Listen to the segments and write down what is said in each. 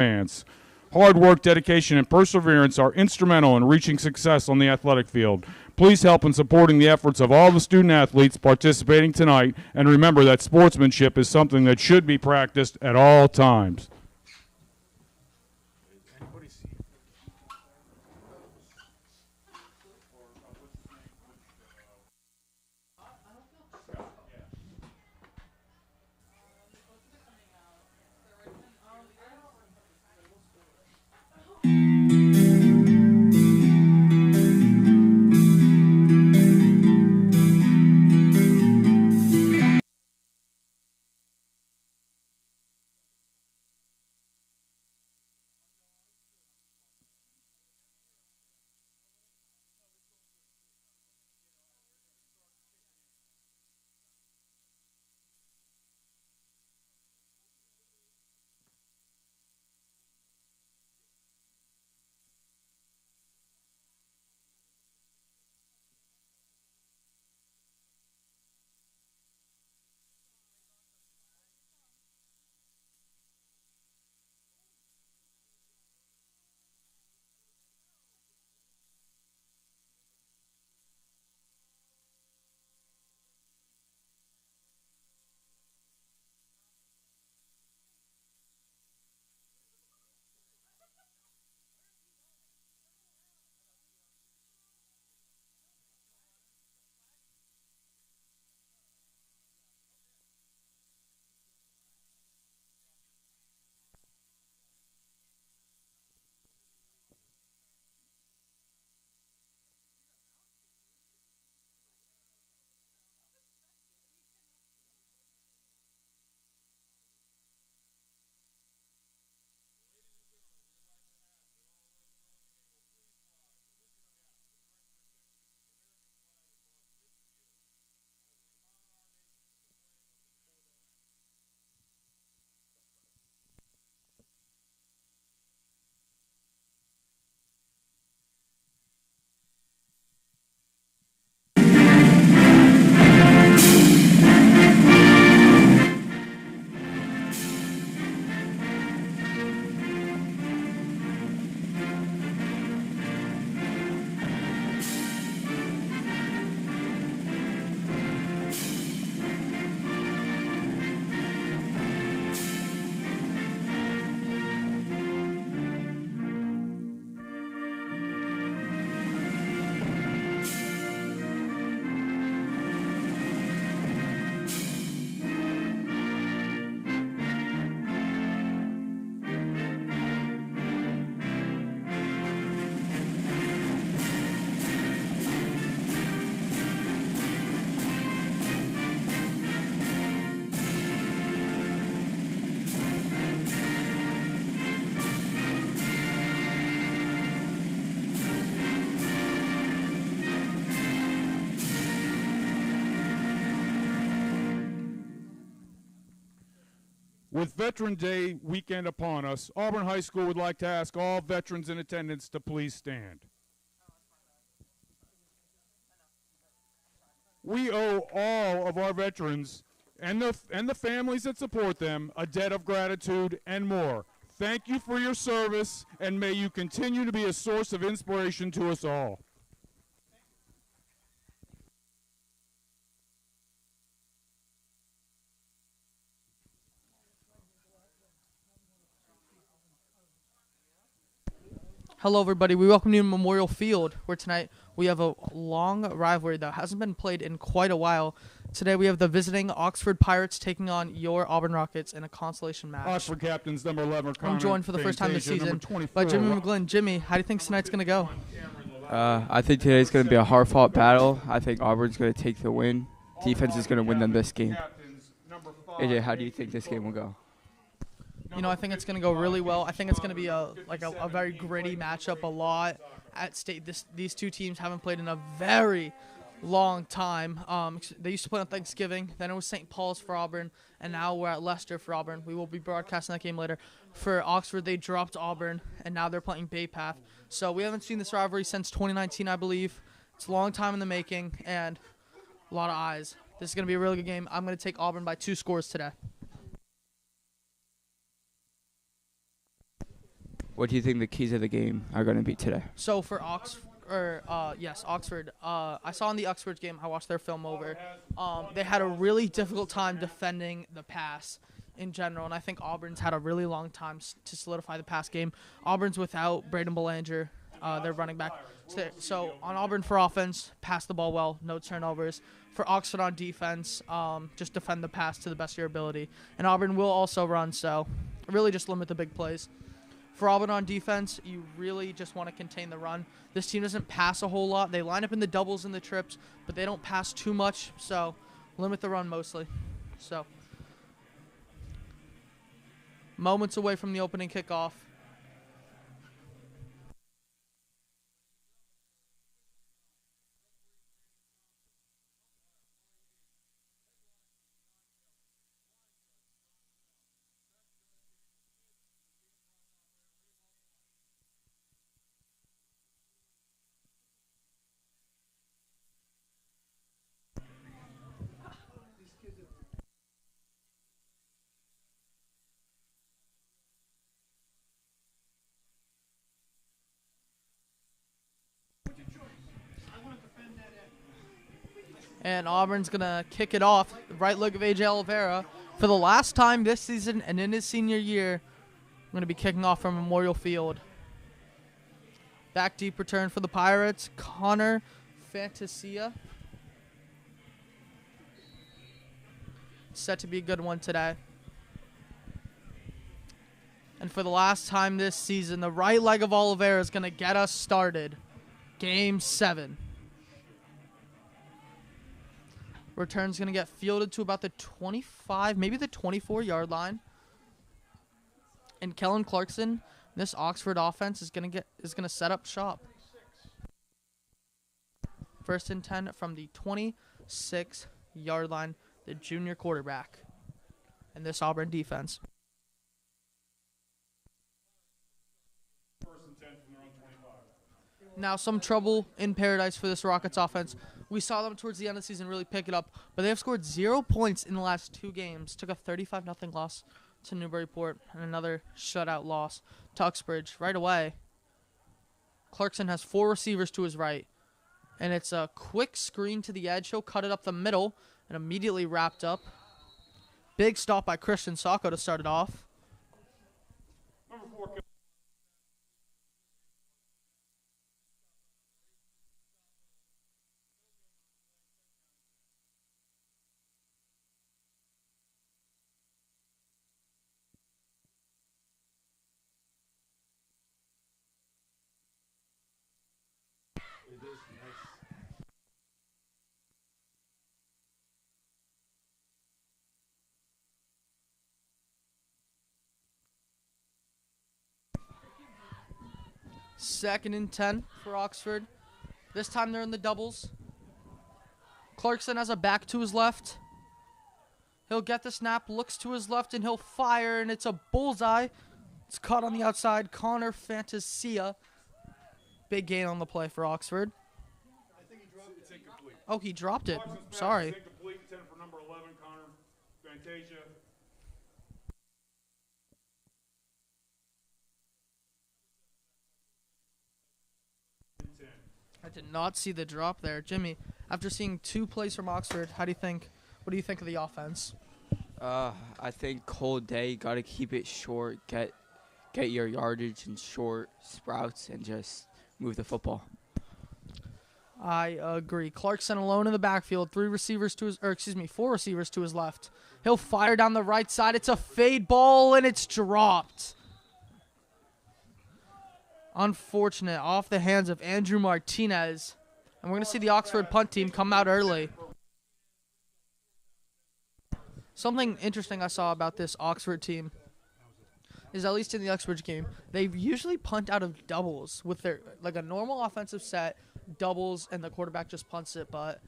advance. Hard work, dedication, and perseverance are instrumental in reaching success on the athletic field. Please help in supporting the efforts of all the student athletes participating tonight, and remember that sportsmanship is something that should be practiced at all times. With Veteran Day weekend upon us, Auburn High School would like to ask all veterans in attendance to please stand. We owe all of our veterans and the families that support them a debt of gratitude and more. Thank you for your service, and may you continue to be a source of inspiration to us all. Hello, everybody. We welcome you to Memorial Field, where tonight we have a long rivalry that hasn't been played in quite a while. Today we have the visiting Oxford Pirates taking on your Auburn Rockets in a consolation match. Oxford captains number 11. I'm joined for the first time this season by Jimmy McGlynn. Jimmy, how do you think tonight's going to go? I think today's going to be a hard-fought battle. I think Auburn's going to take the win. Defense is going to win them this game. AJ, how do you think this game will go? You know, I think it's going to go really well. I think it's going to be a very gritty matchup. A lot at stake. These two teams haven't played in a very long time. They used to play on Thanksgiving. Then it was St. Paul's for Auburn, and now we're at Leicester for Auburn. We will be broadcasting that game later. For Oxford, they dropped Auburn, and now they're playing Bay Path. So we haven't seen this rivalry since 2019, I believe. It's a long time in the making, and a lot of eyes. This is going to be a really good game. I'm going to take Auburn by 2 scores today. What do you think the keys of the game are going to be today? So for Oxford, I saw in the Oxford game, I watched their film over. They had a really difficult time defending the pass in general, and I think Auburn's had a really long time to solidify the pass game. Auburn's without Braden Belanger, their running back. So on Auburn for offense, pass the ball well, no turnovers. For Oxford on defense, just defend the pass to the best of your ability. And Auburn will also run, so really just limit the big plays. For Auburn on defense, you really just want to contain the run. This team doesn't pass a whole lot. They line up in the doubles and the trips, but they don't pass too much, so limit the run mostly. So moments away from the opening kickoff. And Auburn's going to kick it off. The right leg of A.J. Oliveira. For the last time this season and in his senior year, I'm going to be kicking off from Memorial Field. Back deep return for the Pirates. Connor Fantasia. Set to be a good one today. And for the last time this season, the right leg of Oliveira is going to get us started. Game 7. Return's going to get fielded to about the 25, maybe the 24-yard line. And Kellen Clarkson, this Oxford offense is going to set up shop. First and 10 from the 26-yard line, the junior quarterback. And this Auburn defense. Now some trouble in paradise for this Rockets offense. We saw them towards the end of the season really pick it up, but they have scored 0 points in the last 2 games. Took a 35-0 loss to Newburyport and another shutout loss to Uxbridge right away. Clarkson has 4 receivers to his right, and it's a quick screen to the edge. He'll cut it up the middle and immediately wrapped up. Big stop by Christian Sacco to start it off. Second and 10 for Oxford. This time they're in the doubles. Clarkson has a back to his left. He'll get the snap, looks to his left, and he'll fire, and it's a bullseye. It's caught on the outside. Connor Fantasia. Big gain on the play for Oxford. I think he dropped it. It's incomplete. Oh, he dropped it. Sorry. It's incomplete. 10 for number 11, Connor Fantasia. I did not see the drop there. Jimmy, after seeing 2 plays from Oxford, what do you think of the offense? I think Cole Day got to keep it short, get your yardage in short sprouts, and just move the football. I agree. Clarkson alone in the backfield, 4 receivers to his left. He'll fire down the right side. It's a fade ball, and it's dropped. Unfortunate, off the hands of Andrew Martinez. And we're going to see the Oxford punt team come out early. Something interesting I saw about this Oxford team is, at least in the Uxbridge game, they usually punt out of doubles with their, like, a normal offensive set, doubles, and the quarterback just punts it. But,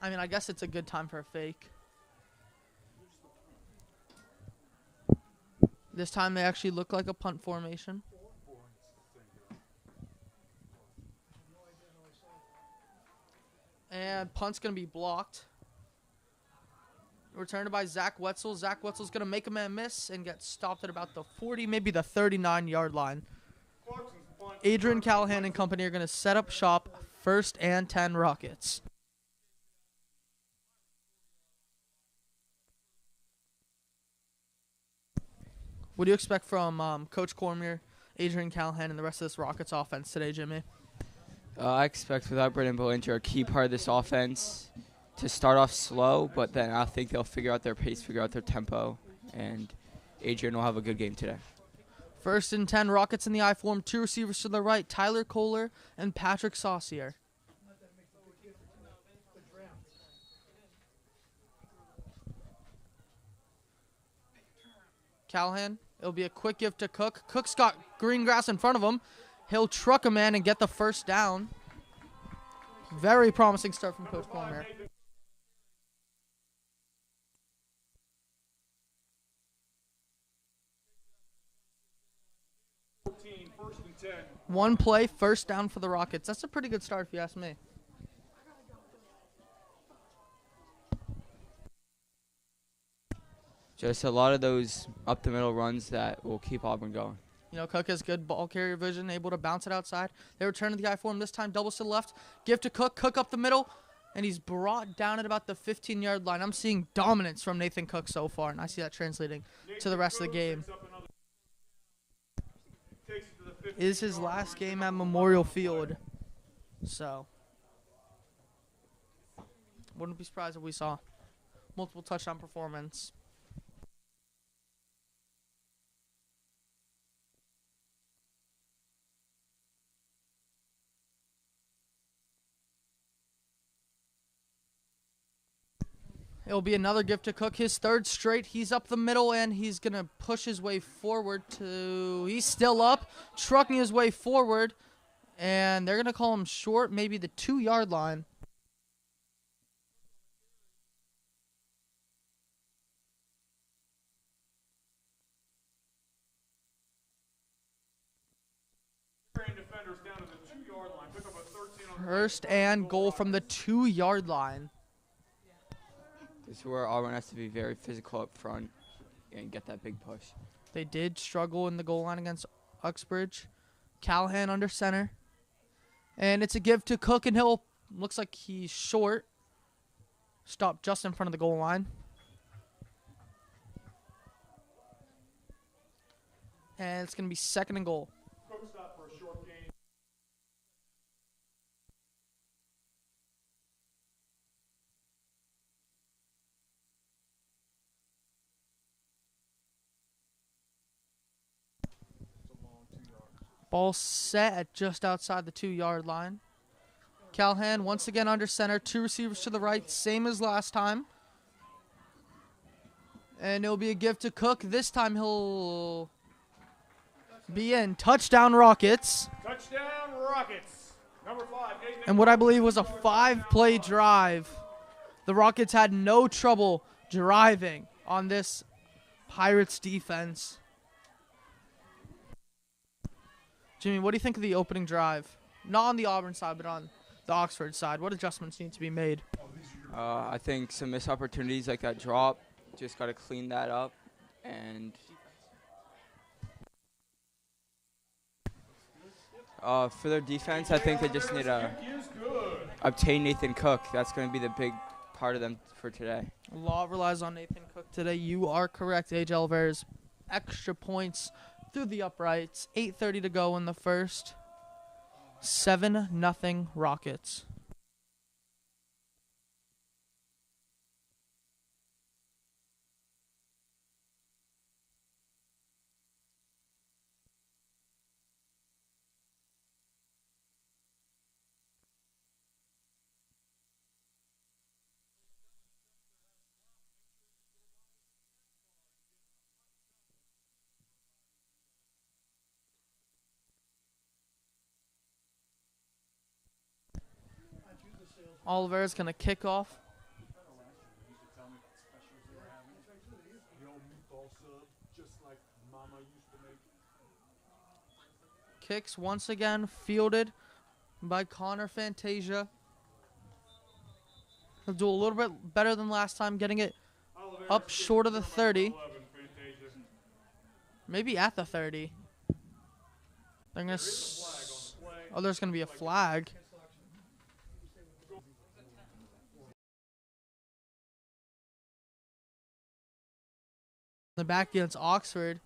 I mean, I guess it's a good time for a fake. This time they actually look like a punt formation. And punt's going to be blocked. Returned by Zach Wetzel. Zach Wetzel's going to make a man miss and get stopped at about the 40, maybe the 39-yard line. Adrian Callahan and company are going to set up shop, 1st and 10 Rockets. What do you expect from Coach Cormier, Adrian Callahan, and the rest of this Rockets offense today, Jimmy? I expect without Brendan Bollinger, a key part of this offense, to start off slow, but then I think they'll figure out their pace, figure out their tempo, and Adrian will have a good game today. 1st and 10 Rockets in the I form. 2 receivers to the right, Tyler Kohler and Patrick Saucier. Callahan, it'll be a quick give to Cook. Cook's got green grass in front of him. He'll truck a man and get the 1st down. Very promising start from Coach Cormier. One play, 1st down for the Rockets. That's a pretty good start if you ask me. Just a lot of those up-the-middle runs that will keep Auburn going. You know, Cook has good ball carrier vision, able to bounce it outside. They return to the I form this time, doubles to the left. Give to Cook, Cook up the middle, and he's brought down at about the 15-yard line. I'm seeing dominance from Nathan Cook so far, and I see that translating to the rest of the game. Is his last game at Memorial Field, so wouldn't be surprised if we saw multiple touchdown performance. It'll be another give to Cook, his 3rd straight. He's up the middle, and he's going to push his way forward to... He's still up, trucking his way forward, and they're going to call him short, maybe the 2-yard line. First and goal from the 2-yard line. This is where Auburn has to be very physical up front and get that big push. They did struggle in the goal line against Uxbridge. Callahan under center. And it's a give to Cook, and he'll, looks like he's short. Stopped just in front of the goal line. And it's going to be 2nd and goal. Cook stop for a short gain. Ball set at just outside the 2-yard line. Callahan once again under center. 2 receivers to the right, same as last time. And it'll be a give to Cook. This time he'll be in. Touchdown Rockets. Touchdown Rockets. Number 5. And what I believe was a 5-play drive. The Rockets had no trouble driving on this Pirates defense. Jimmy, what do you think of the opening drive? Not on the Auburn side, but on the Oxford side. What adjustments need to be made? I think some missed opportunities like that drop. Just got to clean that up. And for their defense, I think they just need to obtain Nathan Cook. That's going to be the big part of them for today. A lot relies on Nathan Cook today. You are correct, A.J. Alvarez. Extra points through the uprights. 8:30 to go in the first. 7-0 Rockets. Oliver's going to kick off. Kicks once again, fielded by Connor Fantasia. He'll do a little bit better than last time, getting it up short of the 30. Maybe at the 30. They're going to Oh, there's going to be a flag. The back against Oxford.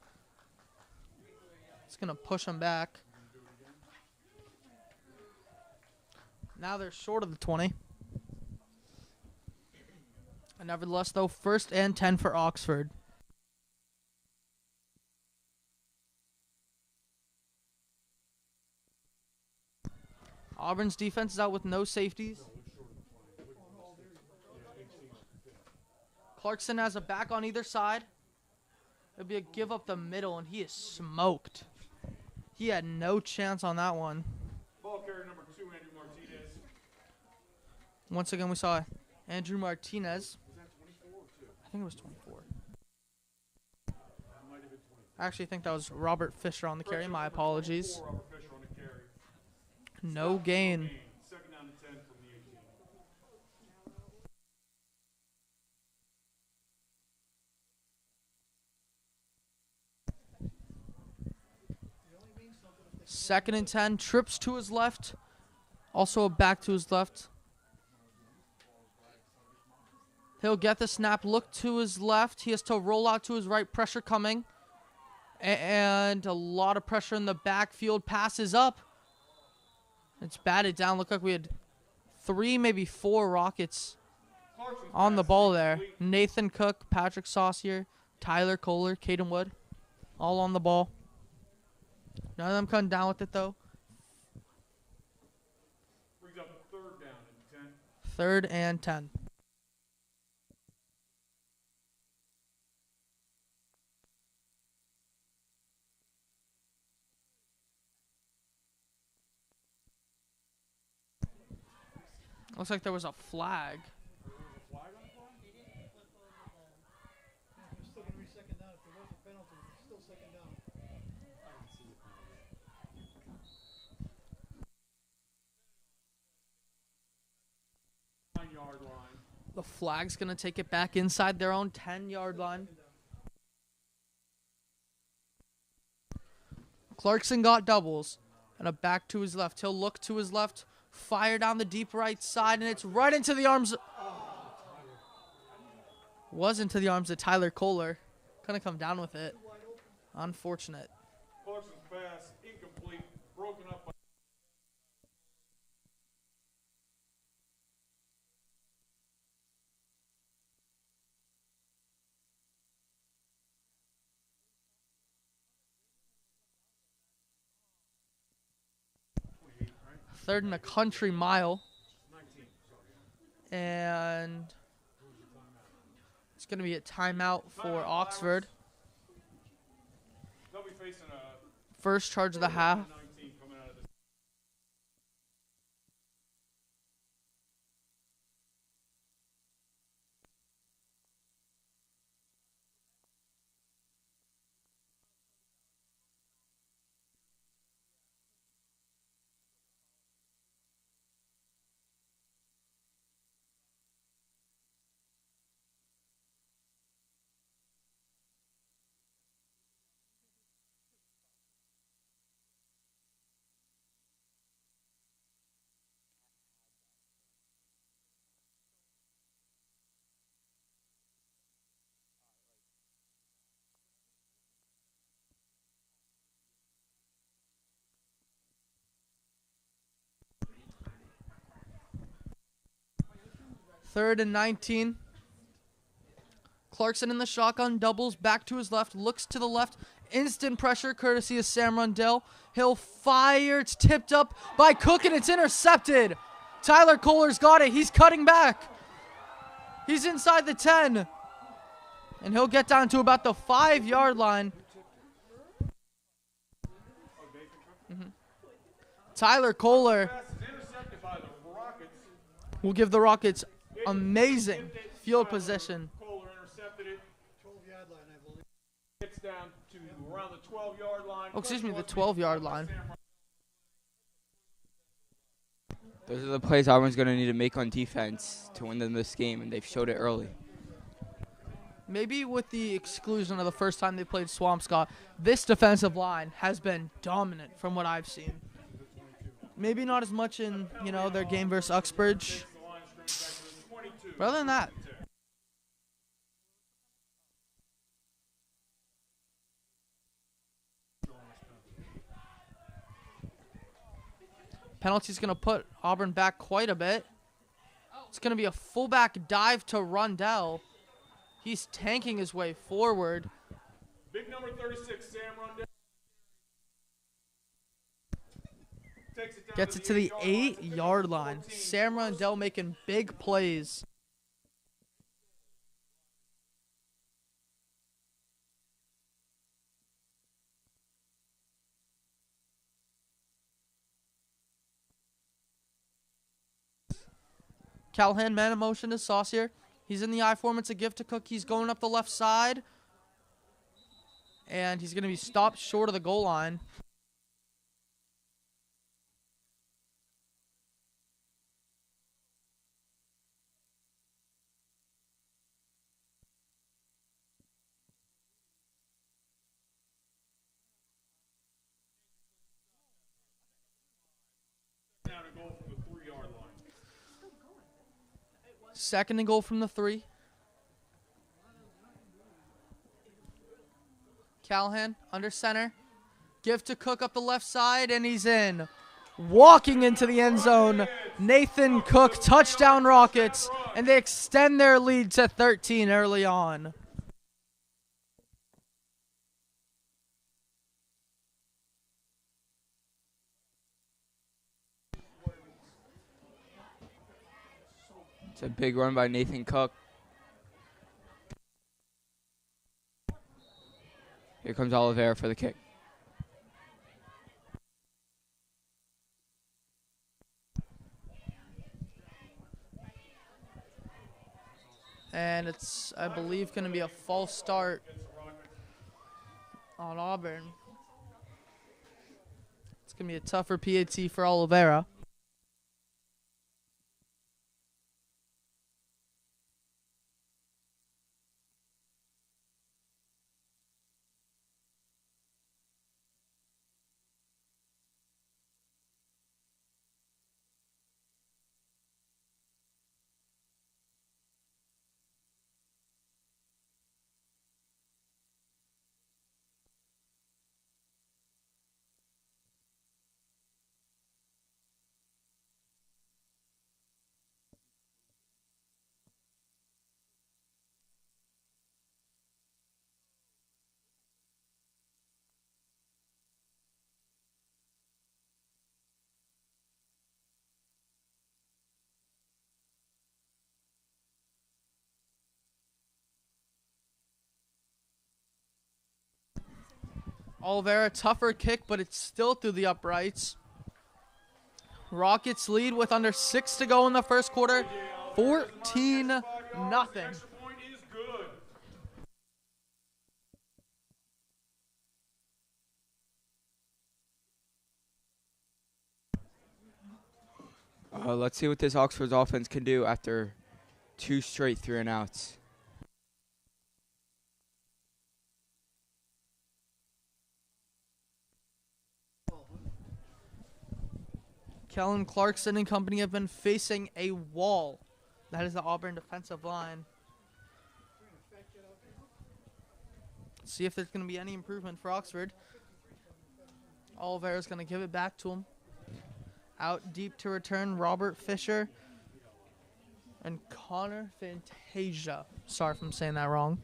It's going to push them back. Now they're short of the 20. And nevertheless, though, 1st and 10 for Oxford. Auburn's defense is out with no safeties. Clarkson has a back on either side. It'll be a give up the middle, and he is smoked. He had no chance on that one. Ball carrier number 2, Andrew Martinez. Once again, we saw Andrew Martinez. Was that 24 or 2? I think it was 24. I actually think that was Robert Fisher on the carry. My apologies. Robert Fisher on the carry. No gain. 2nd down and 10 from the 18. Second and 10. Trips to his left. Also a back to his left. He'll get the snap. Look to his left. He has to roll out to his right. Pressure coming. And a lot of pressure in the backfield. Passes up. It's batted down. Looked like we had 3, maybe 4 Rockets on the ball there. Nathan Cook, Patrick Saucier, Tyler Kohler, Caden Wood. All on the ball. None of them come down with it, though. Brings up 3rd down and 10. 3rd and 10. Looks like there was a flag. The flag's going to take it back inside their own 10-yard line. Clarkson got doubles. And a back to his left. He'll look to his left. Fire down the deep right side. And it's right into the arms. Was into the arms of Tyler Kohler. Couldn't come down with it. Unfortunate. Clarkson's pass incomplete. Broken up by 3rd and a country mile. And it's going to be a timeout for Oxford. They'll be facing a First charge of the half. 19 coming out of this. Third and 19. Clarkson in the shotgun, doubles back to his left, looks to the left. Instant pressure courtesy of Sam Rundell. He'll fire. It's tipped up by Cook, and it's intercepted. Tyler Kohler's got it. He's cutting back. He's inside the 10. And he'll get down to about the 5-yard line. Tyler Kohler will give the Rockets amazing field position. Kohler intercepted it. 12-yard line, I believe. Gets down to around the 12-yard line. Oh, excuse me, the 12-yard line. Those are the plays Auburn's going to need to make on defense to win them this game, and they've showed it early. Maybe with the exclusion of the first time they played Swampscott, this defensive line has been dominant from what I've seen. Maybe not as much in, their game versus Uxbridge. But other than that, penalty's going to put Auburn back quite a bit. It's going to be a fullback dive to Rundell. He's tanking his way forward. Big number 36, Sam Rundell. Gets it to the 8-yard line. Sam Rundell making big plays. Callahan man in motion to Saucier. He's in the I form. It's a gift to Cook. He's going up the left side. And he's going to be stopped short of the goal line. Second and goal from the 3. Callahan under center. Give to Cook up the left side, and he's in. Walking into the end zone, Nathan Cook, touchdown Rockets, and they extend their lead to 13 early on. It's a big run by Nathan Cook. Here comes Oliveira for the kick. And it's, I believe, going to be a false start on Auburn. It's going to be a tougher PAT for Oliveira. Oliveira, tougher kick, but it's still through the uprights. Rockets lead with under 6 to go in the first quarter. 14-0. Let's see what this Oxford's offense can do after 2 straight 3-and-outs. Kellen Clarkson and company have been facing a wall. That is the Auburn defensive line. See if there's going to be any improvement for Oxford. Oliveira's going to give it back to him. Out deep to return, Robert Fisher and Connor Fantasia. Sorry if I'm saying that wrong.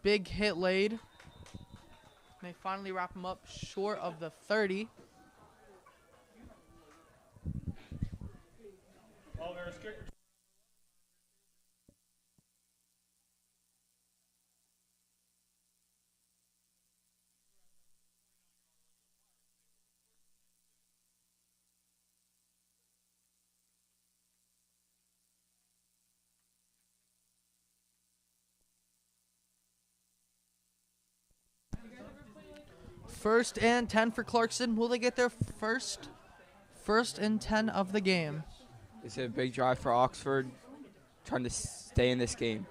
Big hit laid. They finally wrap him up short of the 30. First and 10 for Clarkson. Will they get their first and 10 of the game? It's a big drive for Oxford, trying to stay in this game.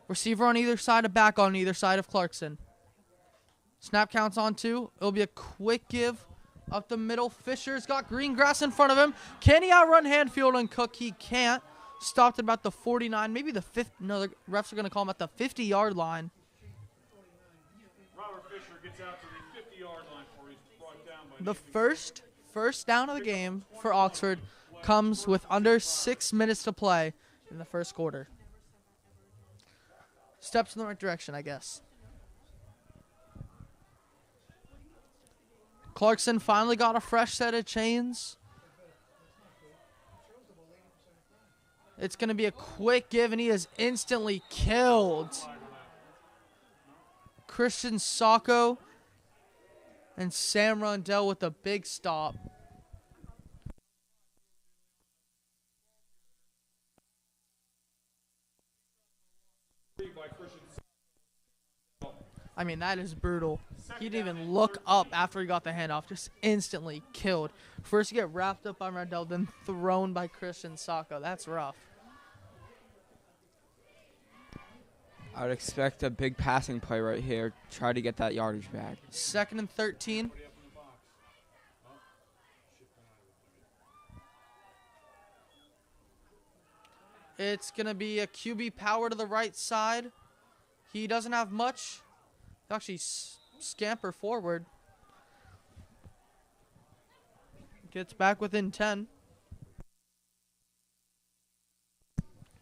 Receiver on either side, a back on either side of Clarkson. Snap counts on 2. It'll be a quick give up the middle. Fisher's got green grass in front of him. Can he outrun Hanfield and Cook? He can't. Stopped at about the 49, maybe the 50. No, the refs are going to call him at the 50-yard line. Robert Fisher gets out to the 50-yard line before he's brought down by The first down of the game for Oxford comes with under 6 minutes to play in the first quarter. Steps in the right direction, I guess. Clarkson finally got a fresh set of chains. It's going to be a quick give, and he is instantly killed. Christian Sacco and Sam Rundell with a big stop. I mean, that is brutal. He didn't even look up after he got the handoff. Just instantly killed. First you get wrapped up by Rundell, then thrown by Christian Sacco. That's rough. I would expect a big passing play right here. Try to get that yardage back. 2nd and 13. It's going to be a QB power to the right side. He doesn't have much. He'll actually scamper forward. Gets back within 10.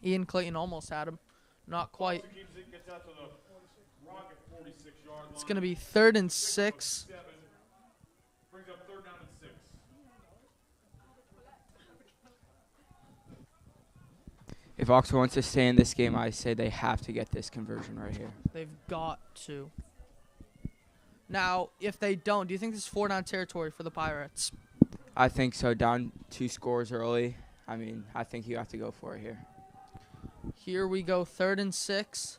Ian Clayton almost had him. Not quite. It's going to be 3rd and 6. Brings up 3rd down and 6. If Oxford wants to stay in this game, I say they have to get this conversion right here. They've got to. Now, if they don't, do you think this is 4-down territory for the Pirates? I think so. Down 2 scores early. I mean, I think you have to go for it here. Here we go, 3rd and 6.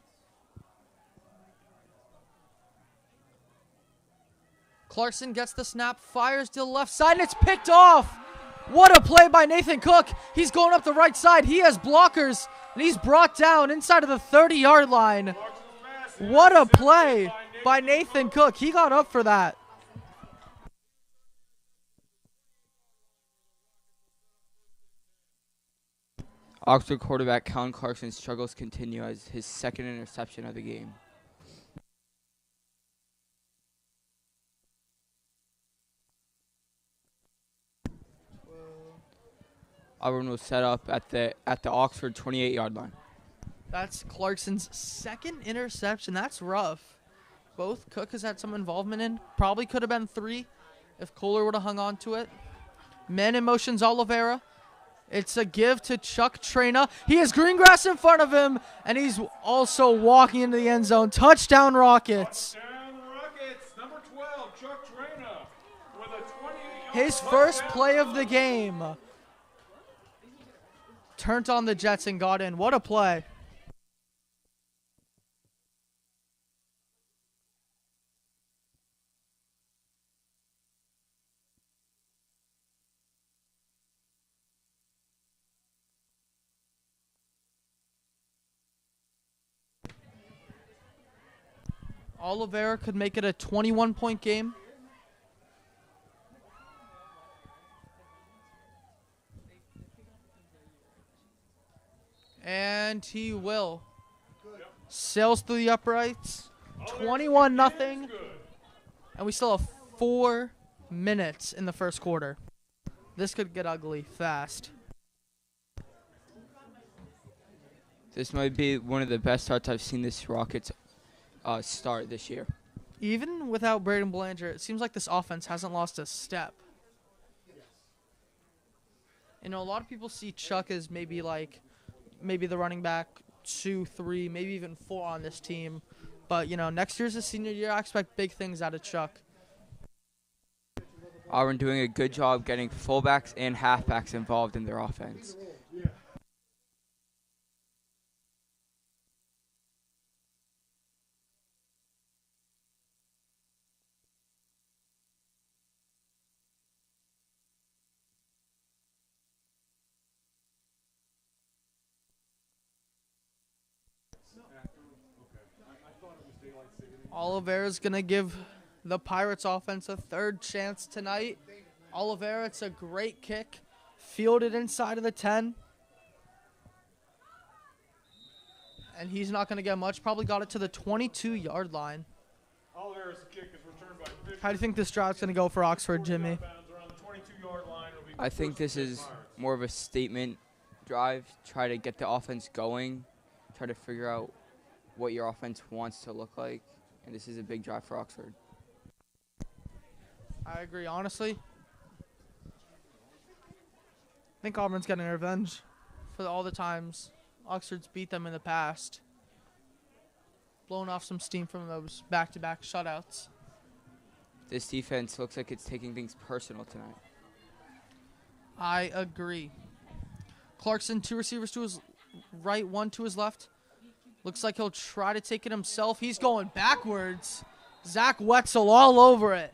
Clarkson gets the snap, fires to the left side, and it's picked off. What a play by Nathan Cook. He's going up the right side. He has blockers, and he's brought down inside of the 30-yard line. What a play by Nathan Cook. He got up for that. Oxford quarterback Colin Clarkson's struggles continue as his 2nd interception of the game. Auburn will set up at the Oxford 28-yard line. That's Clarkson's 2nd interception. That's rough. Both Cook has had some involvement in. Probably could have been 3 if Kohler would have hung on to it. Man in motion's Oliveira. It's a give to Chuck Trena. He has green grass in front of him, and he's also walking into the end zone. Touchdown Rockets. Touchdown Rockets, number 12, Chuck Trena, with a 28-yard His first play of the game. Turned on the Jets and got in. What a play. Oliveira could make it a 21-point game. And he will. Sails through the uprights. 21-0. And we still have 4 minutes in the first quarter. This could get ugly fast. This might be one of the best starts I've seen this Rockets start this year. Even without Braden Belanger, it seems like this offense hasn't lost a step. You know, a lot of people see Chuck as maybe the running back 2, 3, maybe even 4 on this team. But, you know, next year's a senior year. I expect big things out of Chuck. Auburn doing a good job getting fullbacks and halfbacks involved in their offense. Oliveira's going to give the Pirates offense a third chance tonight. Oliveira, it's a great kick. Fielded inside of the 10. And he's not going to get much. Probably got it to the 22-yard line. Oliveira's kick is returned by Fisher. How do you think this drive's going to go for Oxford, Jimmy? I think this is more of a statement drive. Try to get the offense going. Try to figure out what your offense wants to look like. And this is a big drive for Oxford. I agree, honestly. I think Auburn's getting revenge for all the times Oxford's beat them in the past. Blowing off some steam from those back-to-back shutouts. This defense looks like it's taking things personal tonight. I agree. Clarkson, 2 receivers to his right, 1 to his left. Looks like he'll try to take it himself. He's going backwards. Zach Wetzel all over it.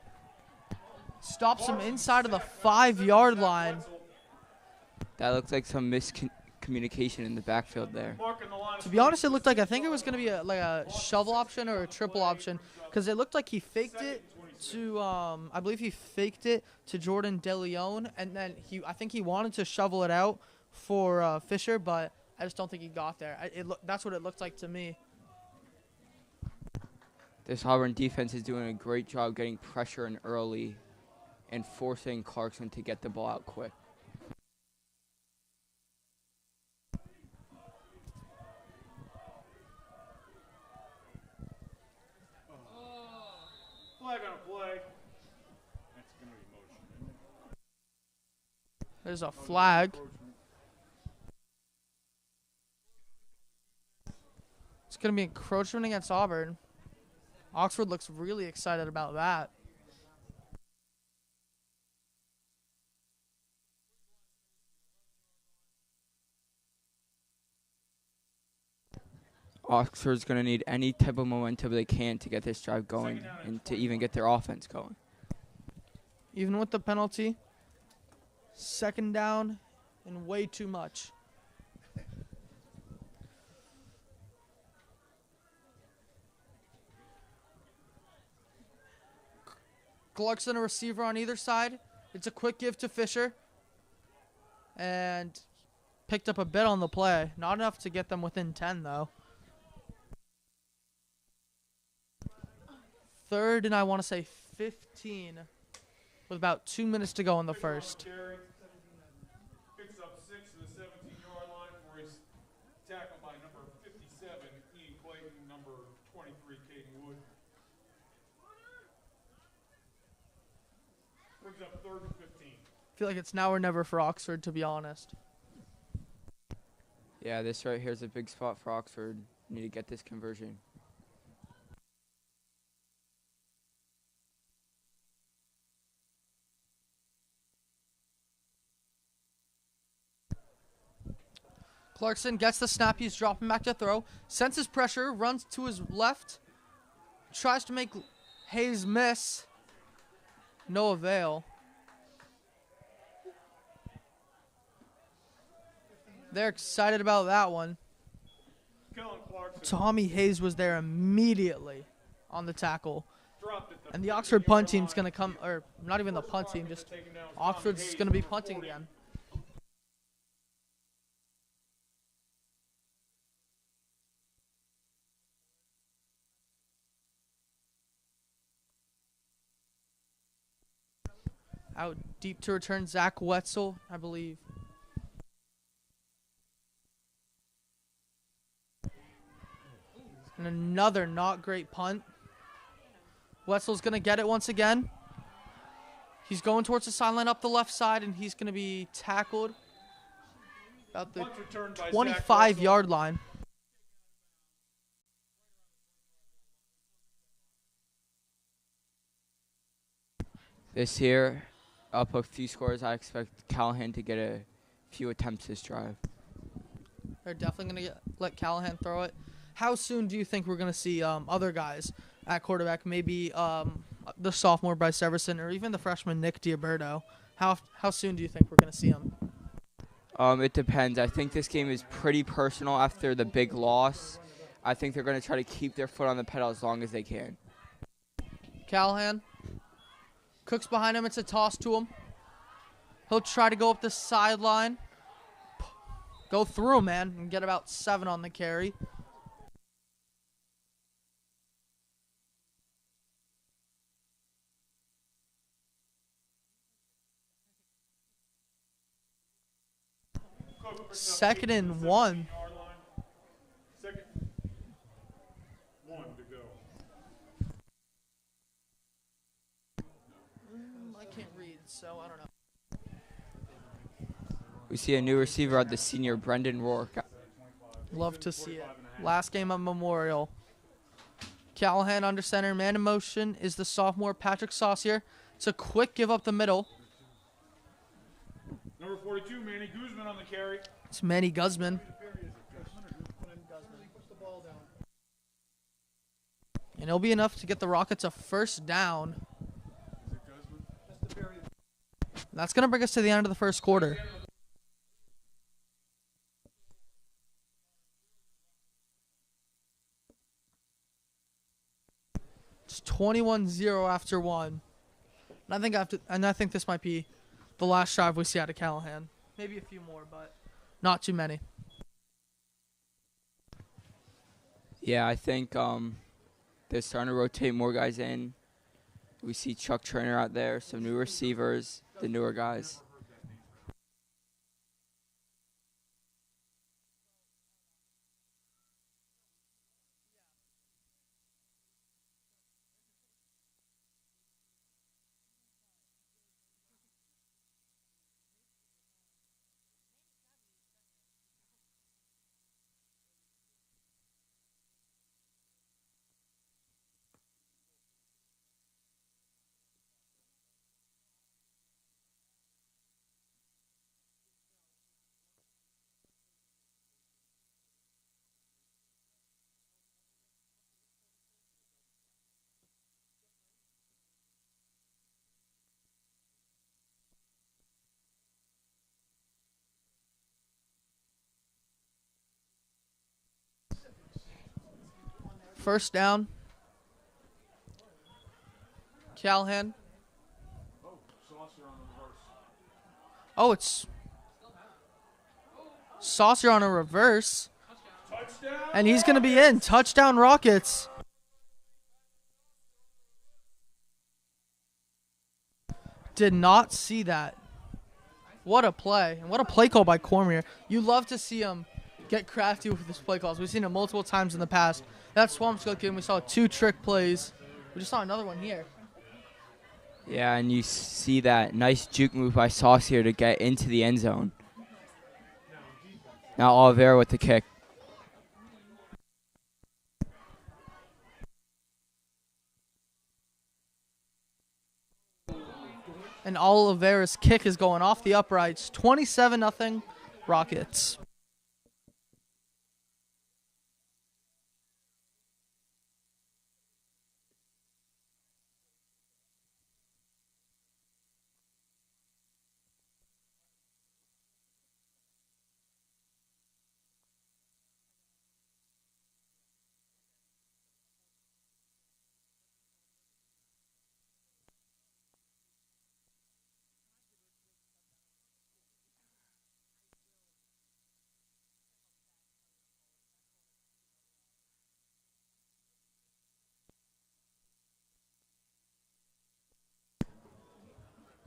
Stops him inside of the 5-yard line. That looks like some miscommunication in the backfield there. To be honest, it looked like I think it was going to be like a shovel option or a triple option because it looked like he faked it to I believe he faked it to Jordan DeLeon, and then I think he wanted to shovel it out for Fisher, but I just don't think he got there. That's what it looked like to me. This Auburn defense is doing a great job getting pressure in early and forcing Clarkson to get the ball out quick. Flag on a play. That's going to be motion. There's a flag. It's going to be encroachment against Auburn. Oxford looks really excited about that. Oxford's going to need any type of momentum they can to get this drive going and to even get their offense going. Even with the penalty, 2nd down and way too much. Clarkson, a receiver on either side. It's a quick give to Fisher. And picked up a bit on the play. Not enough to get them within 10, though. 3rd and I want to say 15 with about 2 minutes to go in the first. Picks up 6 to the 17-yard line for his tackle by number 57, Ian Clayton, number 23, Caden Wood. Brings up 3rd and 15. I feel like it's now or never for Oxford, to be honest. Yeah, this right here is a big spot for Oxford. Need to get this conversion. Clarkson gets the snap. He's dropping back to throw. Senses pressure. Runs to his left. Tries to make Hayes miss. No avail. They're excited about that one. Tommy Hayes was there immediately on the tackle. And the Oxford punt team's going to come, or not even the punt team, just Oxford's going to be punting again. Out deep to return, Zach Wetzel, I believe. And another not great punt. Wetzel's going to get it once again. He's going towards the sideline up the left side, and he's going to be tackled about the 25-yard line. This here, up a few scores, I expect Callahan to get a few attempts this drive. They're definitely going to let Callahan throw it. How soon do you think we're going to see other guys at quarterback? Maybe the sophomore Bryce Everson or even the freshman Nick Diaberto. How soon do you think we're going to see him? It depends. I think this game is pretty personal after the big loss. I think they're going to try to keep their foot on the pedal as long as they can. Callahan. Cook's behind him. It's a toss to him. He'll try to go up the sideline. Go through, man, and get about 7 on the carry. Second and 1. Second. 1 to go. I can't read, so I don't know. We see a new receiver at the senior, Brendan Rourke. Love to see it. Last game at Memorial. Callahan under center. Man in motion is the sophomore Patrick Saucier. It's a quick give up the middle. Number 42, Manny Guzman on the carry. It's Manny Guzman. And it'll be enough to get the Rockets a first down. That's going to bring us to the end of the first quarter. It's 21-0 after 1. And I think this might be the last drive we see out of Callahan. Maybe a few more, but not too many. Yeah, I think they're starting to rotate more guys in. We see Chuck Turner out there, some new receivers, the newer guys. First down. Callahan. Oh, it's Saucier on a reverse. And he's going to be in. Touchdown Rockets. Did not see that. What a play. And what a play call by Cormier. You love to see him get crafty with his play calls. We've seen it multiple times in the past. That Swampscott game, we saw 2 trick plays. We just saw another one here. Yeah, and you see that nice juke move by Saucier to get into the end zone. Now Oliveira with the kick. And Oliveira's kick is going off the uprights. 27-0 Rockets.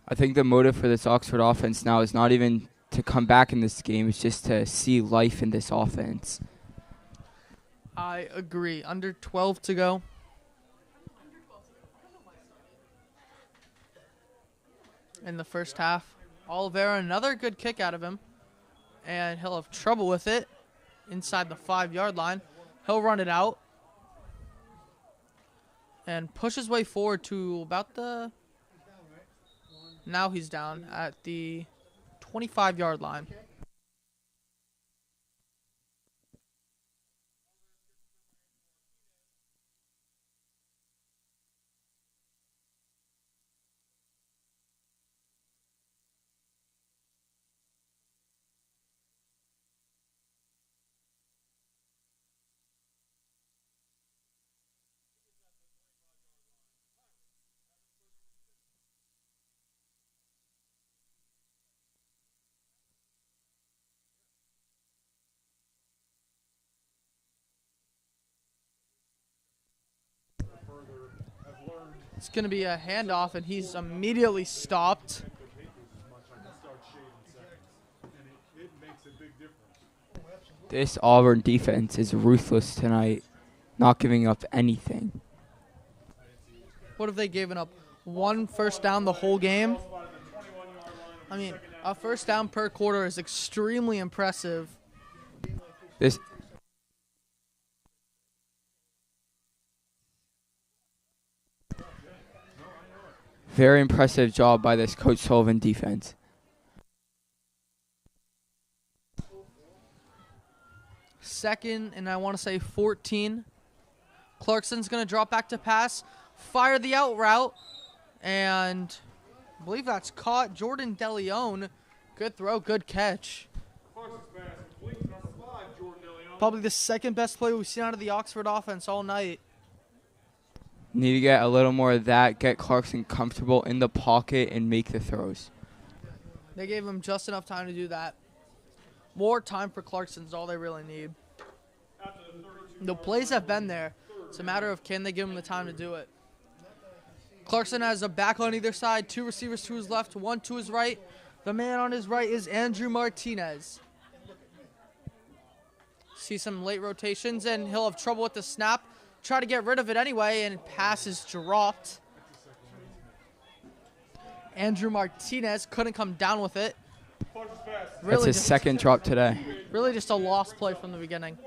I think the motive for this Oxford offense now is not even to come back in this game. It's just to see life in this offense. I agree. Under 12 to go. In the first half. Oliveira, another good kick out of him. And he'll have trouble with it inside the 5-yard line. He'll run it out. And push his way forward to about the... Now he's down at the 25-yard line. It's going to be a handoff, and he's immediately stopped. This Auburn defense is ruthless tonight, not giving up anything. What have they given up? 1 first down the whole game? I mean, a first down per quarter is extremely impressive. This very impressive job by this Coach Sullivan defense. Second, and I want to say 14. Clarkson's going to drop back to pass, fire the out route, and I believe that's caught. Jordan DeLeon, good throw, good catch. Probably the second best play we've seen out of the Oxford offense all night. Need to get a little more of that, get Clarkson comfortable in the pocket and make the throws. They gave him just enough time to do that. More time for Clarkson is all they really need. The plays have been there. It's a matter of can they give him the time to do it. Clarkson has a back on either side, 2 receivers to his left, 1 to his right. The man on his right is Andrew Martinez. See some late rotations, and he'll have trouble with the snap. Try to get rid of it anyway, and pass is dropped. Andrew Martinez couldn't come down with it. That's his second drop today. Really just a lost play from the beginning.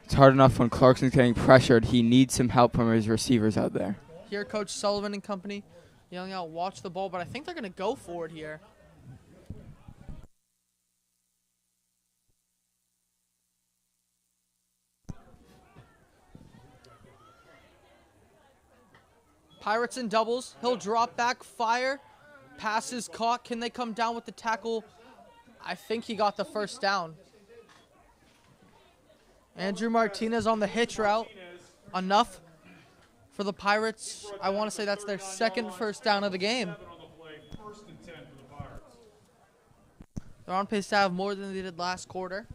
It's hard enough when Clarkson's getting pressured. He needs some help from his receivers out there. Here, Coach Sullivan and company yelling out, watch the ball, but I think they're going to go for it here. Pirates in doubles. He'll drop back, fire. Pass is caught. Can they come down with the tackle? I think he got the first down. Andrew Martinez on the hitch route. Enough for the Pirates. I want to say that's their second first down of the game. They're on pace to have more than they did last quarter.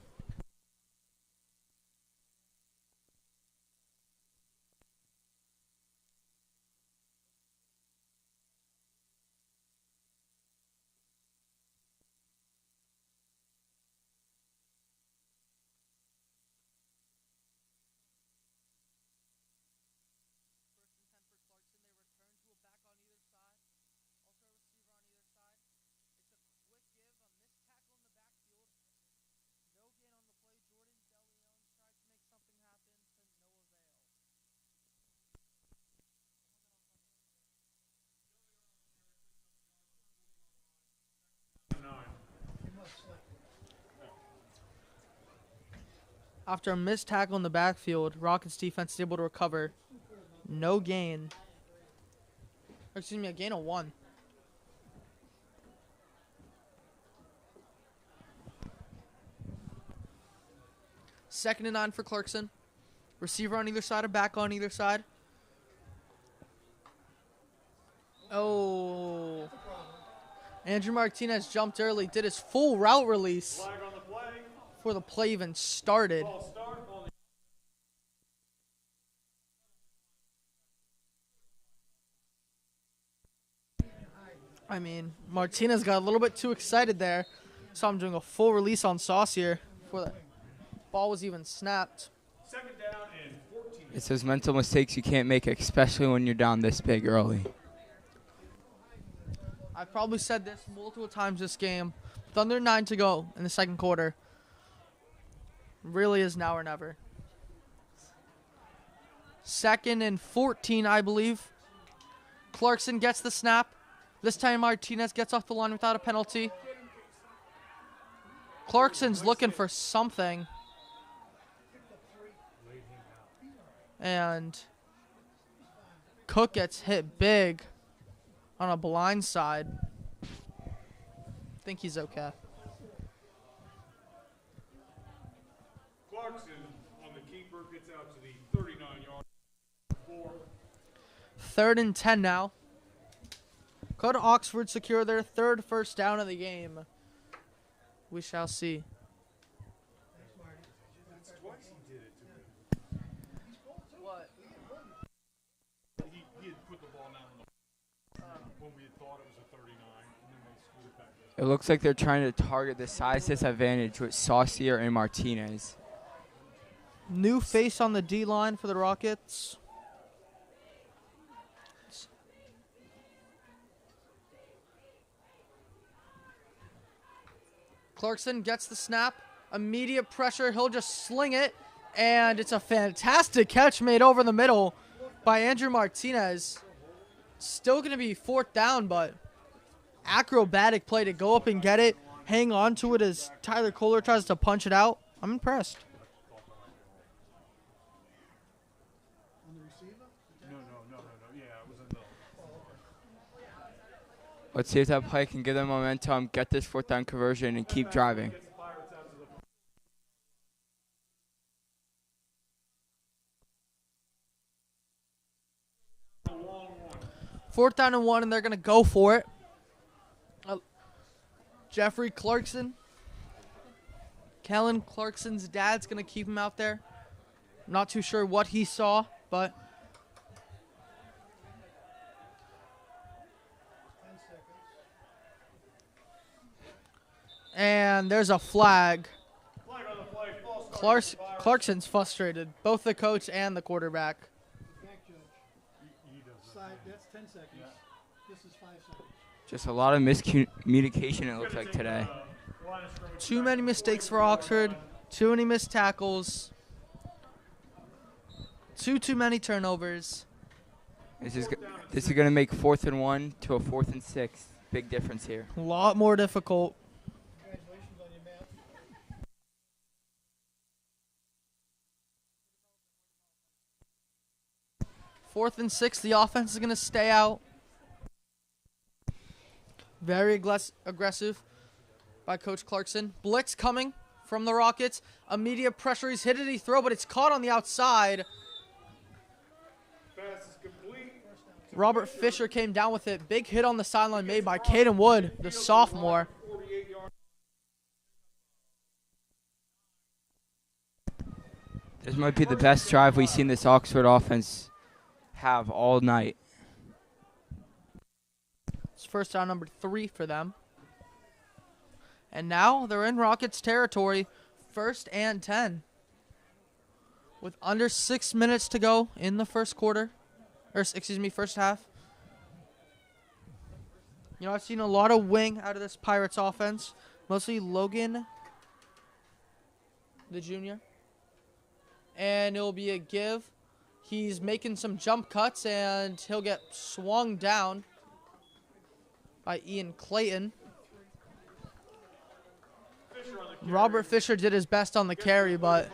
After a missed tackle in the backfield, Rockets defense is able to recover. No gain. Or excuse me, a gain of 1. Second and 9 for Clarkson. Receiver on either side, a back on either side. Oh. Andrew Martinez jumped early, did his full route release before the play even started. I mean, Martinez got a little bit too excited there. Saw him doing a full release on Saucier before the ball was even snapped. Second down and 14. It's those mental mistakes you can't make, especially when you're down this big early. I've probably said this multiple times this game. With under 9 to go in the second quarter. Really is now or never. Second and 14, I believe. Clarkson gets the snap. This time Martinez gets off the line without a penalty. Clarkson's looking for something. And Cook gets hit big on a blind side. I think he's okay. Clarkson on the keeper gets out to the 39-yard. 3rd and 10 now. Could Oxford secure their 3rd first down of the game? We shall see. What? He had put the ball down on the when we had thought it was a 39, and then they screwed it back. It looks like they're trying to target the size disadvantage with Saucier and Martinez. New face on the D line for the Rockets. Clarkson gets the snap. Immediate pressure. He'll just sling it. And it's a fantastic catch made over the middle by Andrew Martinez. Still going to be 4th down, but acrobatic play to go up and get it. Hang on to it as Tyler Kohler tries to punch it out. I'm impressed. Let's see if that play can give them momentum, get this 4th down conversion, and keep driving. Fourth down and 1, and they're going to go for it. Jeffrey Clarkson. Kellen Clarkson's dad's going to keep him out there. Not too sure what he saw, but... And there's a flag. Clarkson's frustrated, both the coach and the quarterback. That's 10 seconds. This is 5 seconds. Just a lot of miscommunication, it looks like, today. Too many mistakes for Oxford. Too many missed tackles. Too many turnovers. This is going to make 4th and 1 to a 4th and 6. Big difference here. A lot more difficult. Congratulations on your math. 4th and 6, the offense is going to stay out. Very aggressive by Coach Clarkson. Blitz coming from the Rockets. Immediate pressure. He's hit it, he throw, but it's caught on the outside. Pass is complete. Robert Fisher came down with it. Big hit on the sideline made by Caden Wood, the sophomore. This might be the best drive we've seen this Oxford offense have all night. It's first down number 3 for them. And now they're in Rockets territory, 1st and 10. With under 6 minutes to go in the first half. You know, I've seen a lot of wing out of this Pirates offense. Mostly Logan, the junior. And it'll be a give. He's making some jump cuts, and he'll get swung down by Ian Clayton. Robert Fisher did his best on the carry, but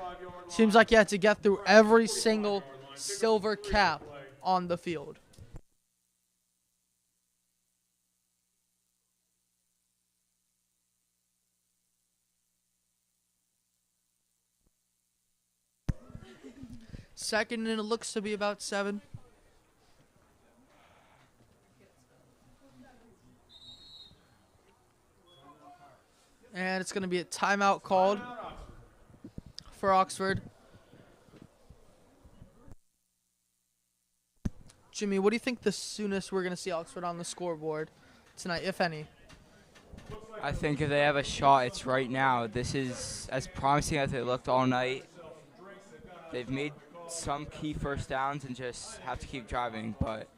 seems like he had to get through every single silver cap on the field. Second, and it looks to be about 7. And it's going to be a timeout called for Oxford. Jimmy, what do you think the soonest we're going to see Oxford on the scoreboard tonight, if any? I think if they have a shot, it's right now. This is as promising as they looked all night. They've made some key first downs and just have to keep driving, but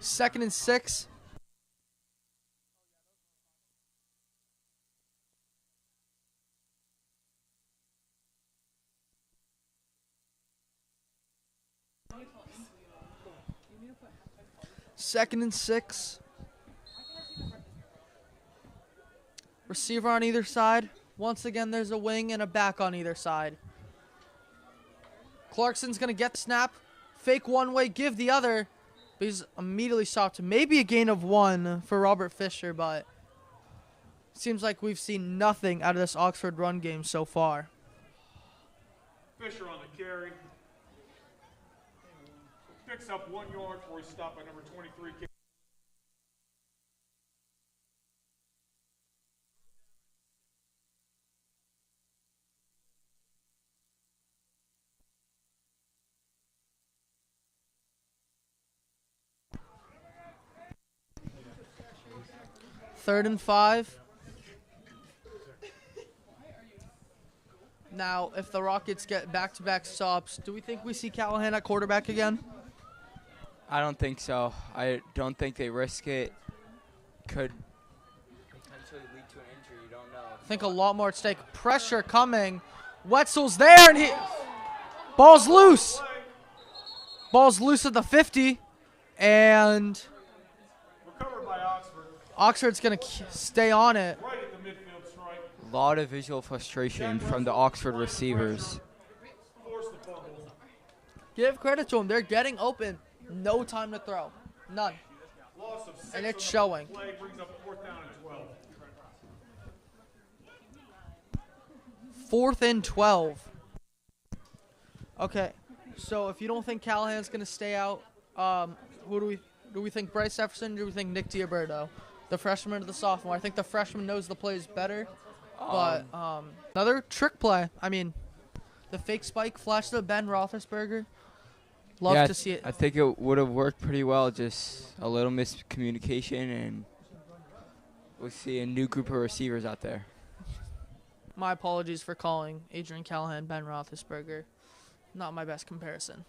Second and 6. 2nd and 6. Receiver on either side. Once again, there's a wing and a back on either side. Clarkson's going to get the snap. Fake one way, give the other. But he's immediately stopped. Maybe a gain of 1 for Robert Fisher, but seems like we've seen nothing out of this Oxford run game so far. Fisher on the carry. Picks up 1 yard before he stopped by number 23. Third and 5. Now, if the Rockets get back-to-back stops, do we think we see Callahan at quarterback again? I don't think so. I don't think they risk it. Could potentially lead to an injury. You don't know. I think a lot more at stake. Pressure coming. Wetzel's there, and he ball's loose. Ball's loose at the 50, and Recovered by Oxford. Oxford's going to stay on it. Right at the midfield strike. A lot of visual frustration from the Oxford receivers. Force the fumble. Give credit to them. They're getting open. No time to throw. None. Loss of 6 And it's on the showing. Play brings up 4th down and 12. 4th and 12. Okay, so if you don't think Callahan's going to stay out, who do we think Bryce Jefferson, or do we think Nick Diaberto? The freshman or the sophomore? I think the freshman knows the plays better. But another trick play. I mean, the fake spike flash to Ben Roethlisberger. Love to see it. I think it would have worked pretty well. Just a little miscommunication, and we'll see a new group of receivers out there. My apologies for calling Adrian Callahan Ben Roethlisberger. Not my best comparison.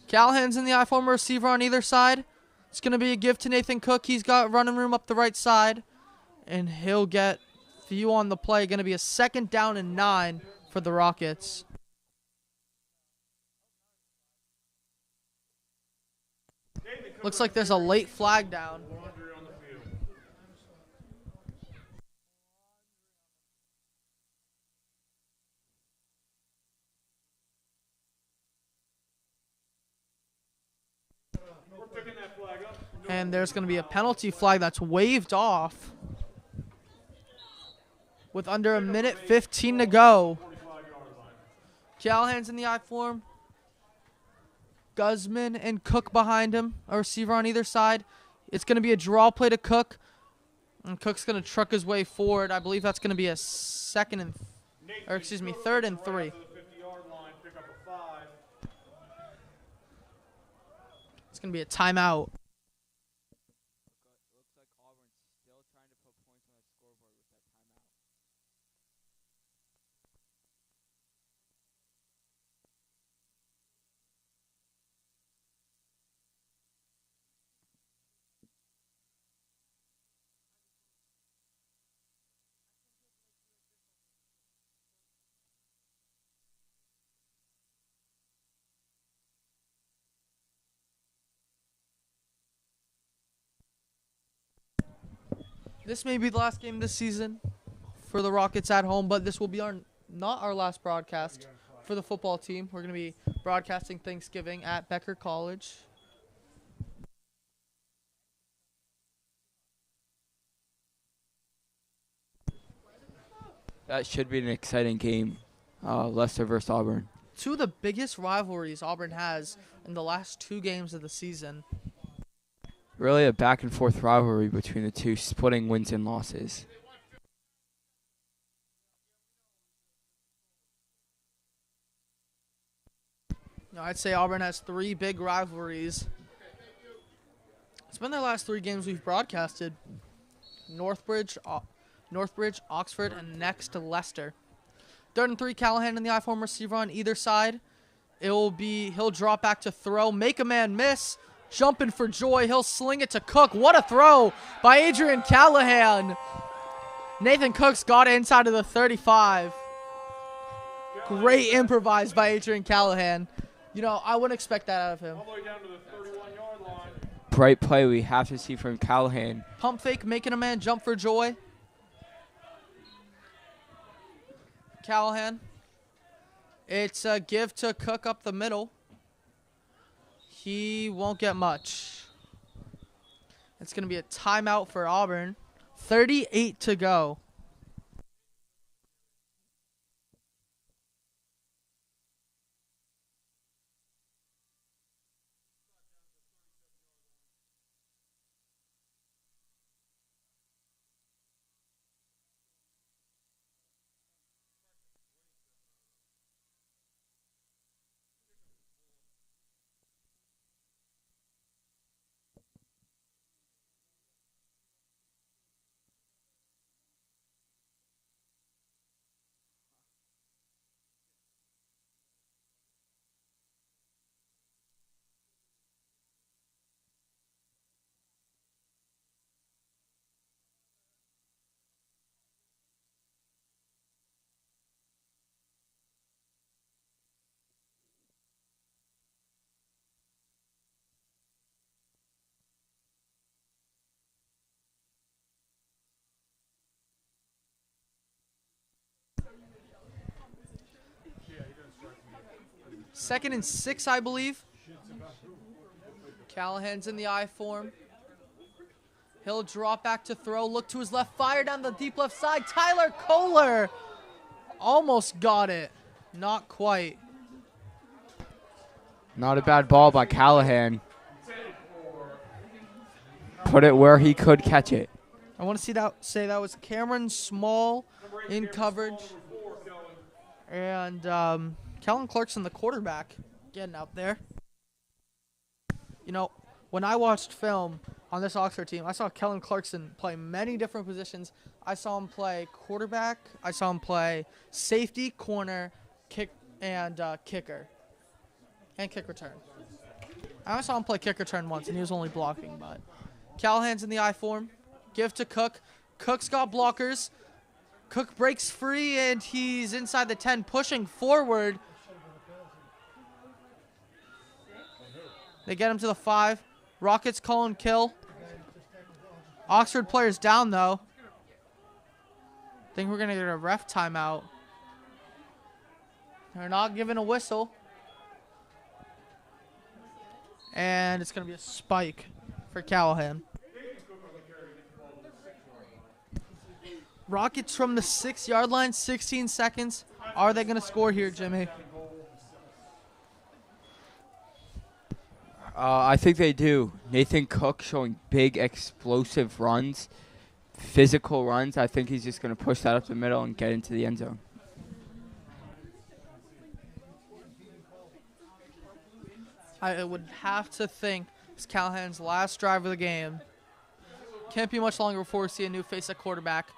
Callahan's in the I former receiver on either side. It's going to be a give to Nathan Cook. He's got running room up the right side. And he'll get view on the play. Going to be a 2nd down and 9 for the Rockets. Looks like there's a late flag down. And there's going to be a penalty flag that's waved off with under a minute 15 to go. Callahan's in the I form. Guzman and Cook behind him, a receiver on either side. It's going to be a draw play to Cook. And Cook's going to truck his way forward. I believe that's going to be a 3rd and 3. It's going to be a timeout. Looks like Auburn's still trying to put points on the scoreboard with that timeout. This may be the last game this season for the Rockets at home, but this will be not our last broadcast for the football team. We're going to be broadcasting Thanksgiving at Becker College. That should be an exciting game, Leicester versus Auburn. Two of the biggest rivalries Auburn has in the last 2 games of the season. Really a back-and-forth rivalry between the two, splitting wins and losses. No, I'd say Auburn has 3 big rivalries. It's been their last 3 games we've broadcasted. Northbridge, Oxford, and next to Leicester. 3rd and 3, Callahan in the I-form receiver on either side. He'll drop back to throw, make a man miss. Jumping for joy, he'll sling it to Cook. What a throw by Adrian Callahan. Nathan Cooks got it inside of the 35. Great improvised by Adrian Callahan. You know, I wouldn't expect that out of him. All the way down to the 31-yard line. Bright play we have to see from Callahan. Pump fake, making a man jump for joy. Callahan. It's a give to Cook up the middle. He won't get much. It's going to be a timeout for Auburn. 38 to go. Second and 6, I believe. Callahan's in the I form. He'll drop back to throw. Look to his left. Fire down the deep left side. Tyler Kohler almost got it. Not quite. Not a bad ball by Callahan. Put it where he could catch it. I want to say that was Cameron Small in coverage. And Kellen Clarkson, the quarterback, getting out there. You know, when I watched film on this Oxford team, I saw Kellen Clarkson play many different positions. I saw him play quarterback. I saw him play safety, corner, kick, and kicker. And kick return. I only saw him play kick return once, and he was only blocking. But Callahan's in the I form. Give to Cook. Cook's got blockers. Cook breaks free, and he's inside the 10, pushing forward. They get him to the 5. Rockets call and kill. Oxford players down, though. I think we're going to get a ref timeout. They're not giving a whistle. And it's going to be a spike for Callahan. Rockets from the 6-yard line, 16 seconds. Are they going to score here, Jimmy? I think they do. Nathan Cook showing big explosive runs, physical runs. I think he's just going to push that up the middle and get into the end zone. I would have to think it's Callahan's last drive of the game. Can't be much longer before we see a new face at quarterback.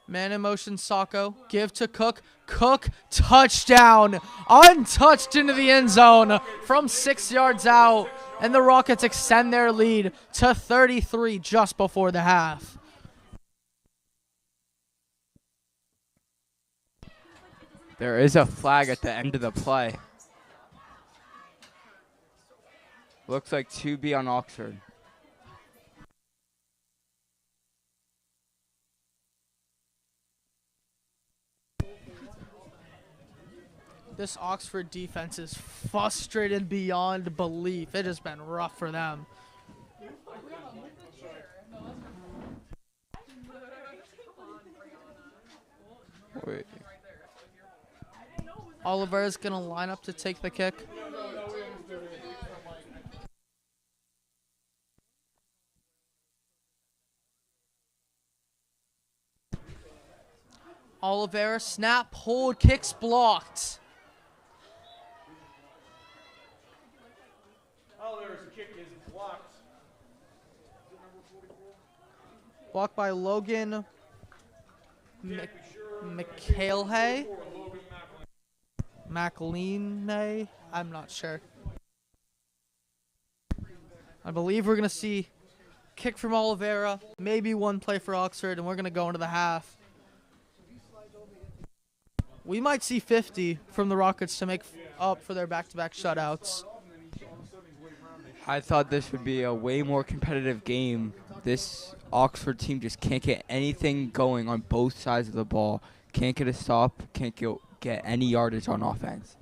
Man in motion, Sacco. Give to Cook. Cook, touchdown. Untouched into the end zone from 6 yards out. And the Rockets extend their lead to 33 just before the half. There is a flag at the end of the play. Looks like 2B on Oxford. This Oxford defense is frustrated beyond belief. It has been rough for them. Wait. Oliver is going to line up to take the kick. Oliveira, snap, hold, kicks blocked. Oliveira's kick is blocked. Blocked by Logan McHalehay. McLean, I'm not sure. I believe we're going to see Kick from Oliveira, maybe one play for Oxford, and we're going to go into the half. We might see 50 from the Rockets to make up for their back-to-back shutouts. I thought this would be a way more competitive game. This Oxford team just can't get anything going on both sides of the ball. Can't get a stop, can't get any yardage on offense.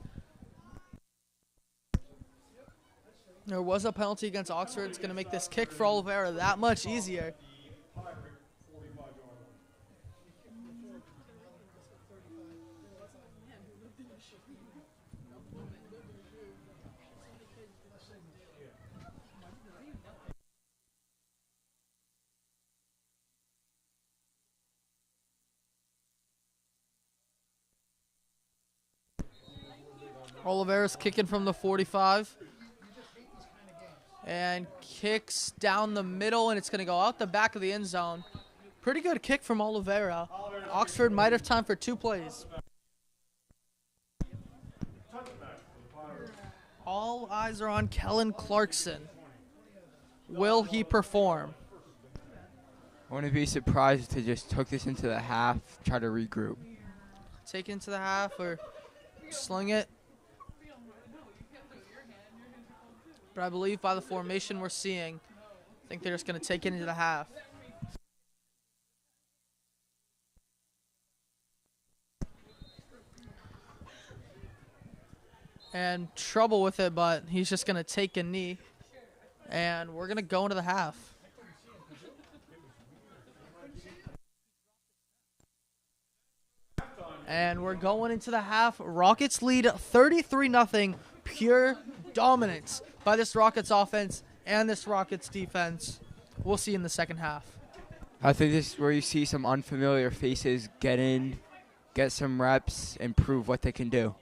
There was a penalty against Oxford. It's going to make this kick for Oliveira that much easier. Oliveira's kicking from the 45. And kicks down the middle, and it's going to go out the back of the end zone. Pretty good kick from Oliveira. Oxford might have time for 2 plays. All eyes are on Kellen Clarkson. Will he perform? I wouldn't be surprised if they just took this into the half, try to regroup. Take it into the half or sling it. But I believe by the formation we're seeing, I think they're just going to take it into the half. And trouble with it, but he's just going to take a knee. And we're going to go into the half. And we're going into the half. Rockets lead 33-0. Pure dominance by this Rockets offense and this Rockets defense. We'll see in the second half. I think this is where you see some unfamiliar faces get in, get some reps, and prove what they can do.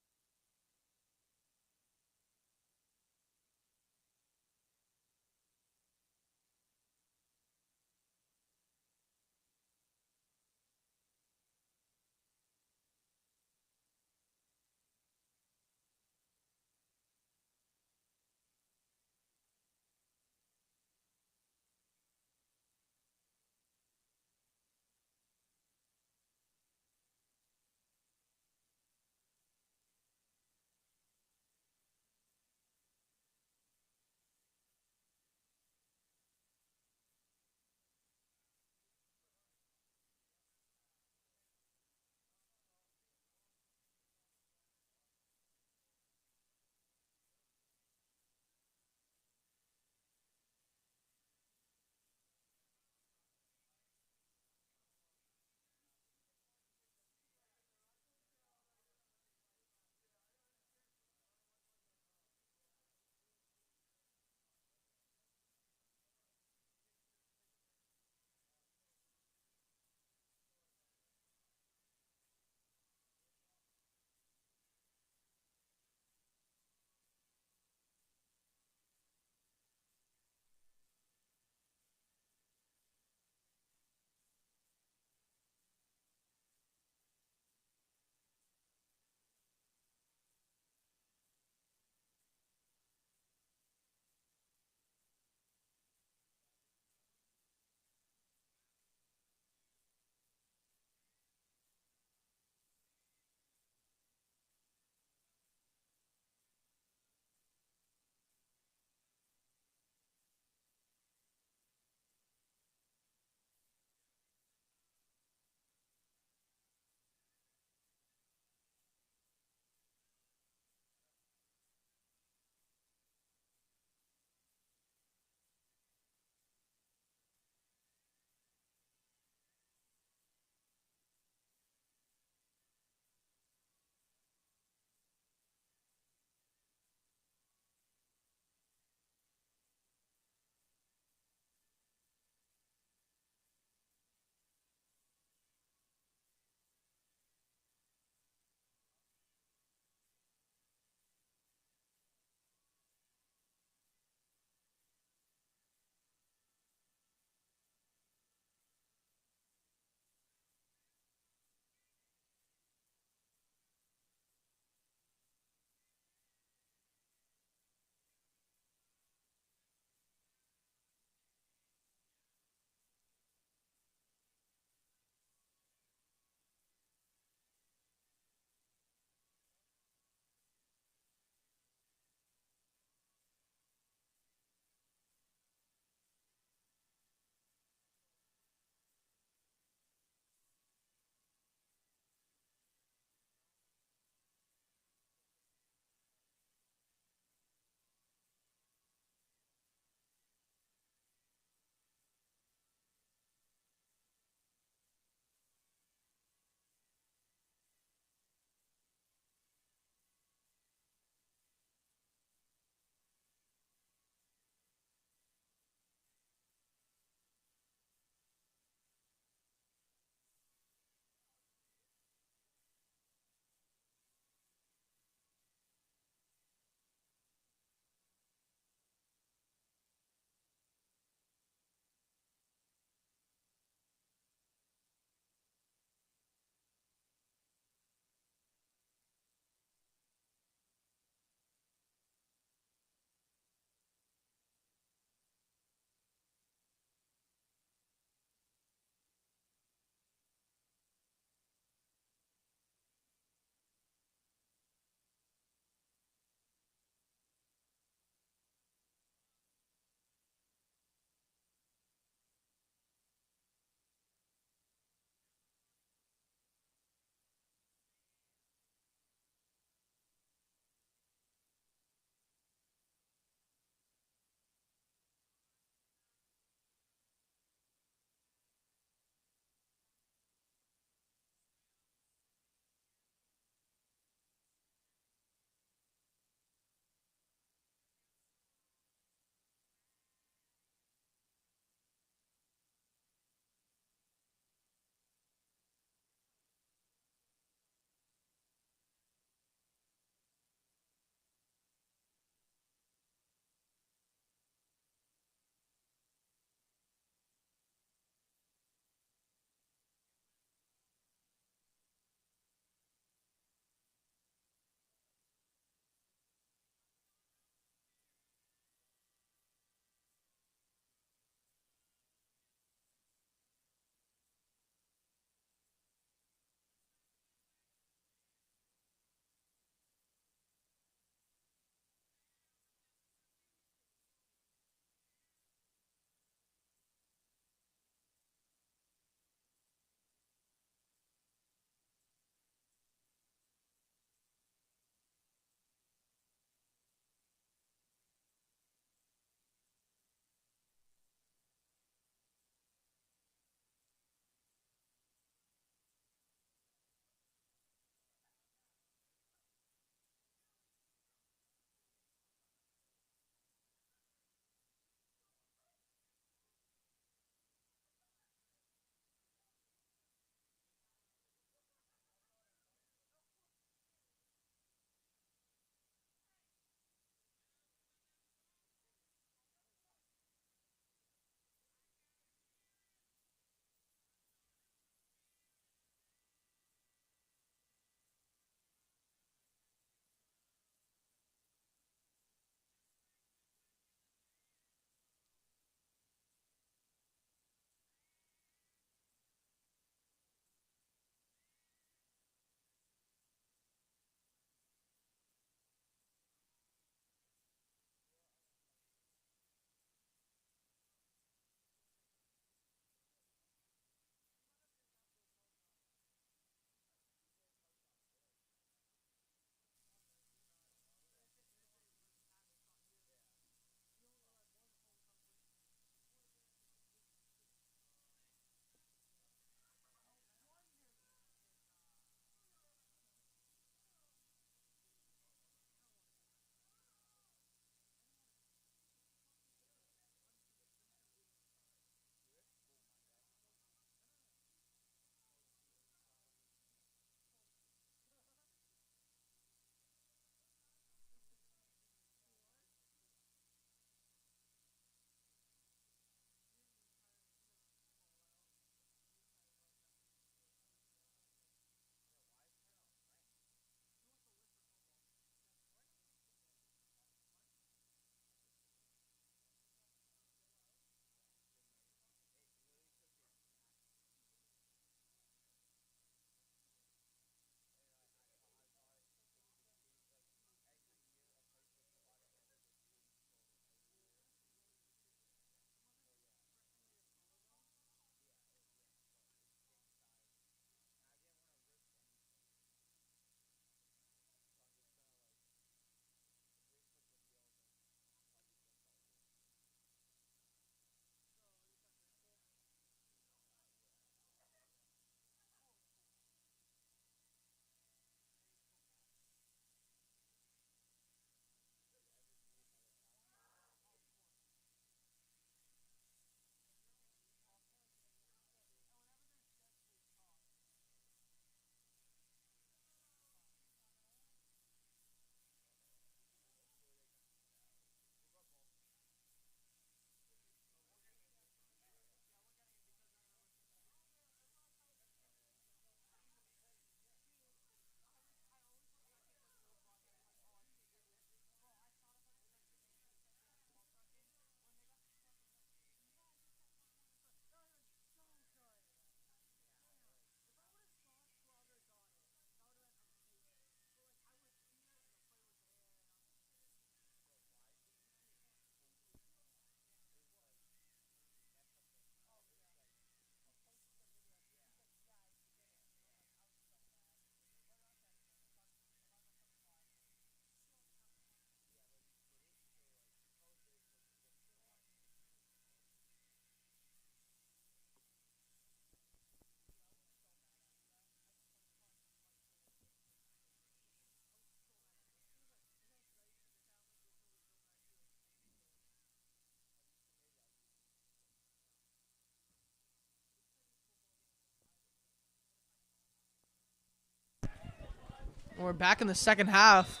We're back in the second half.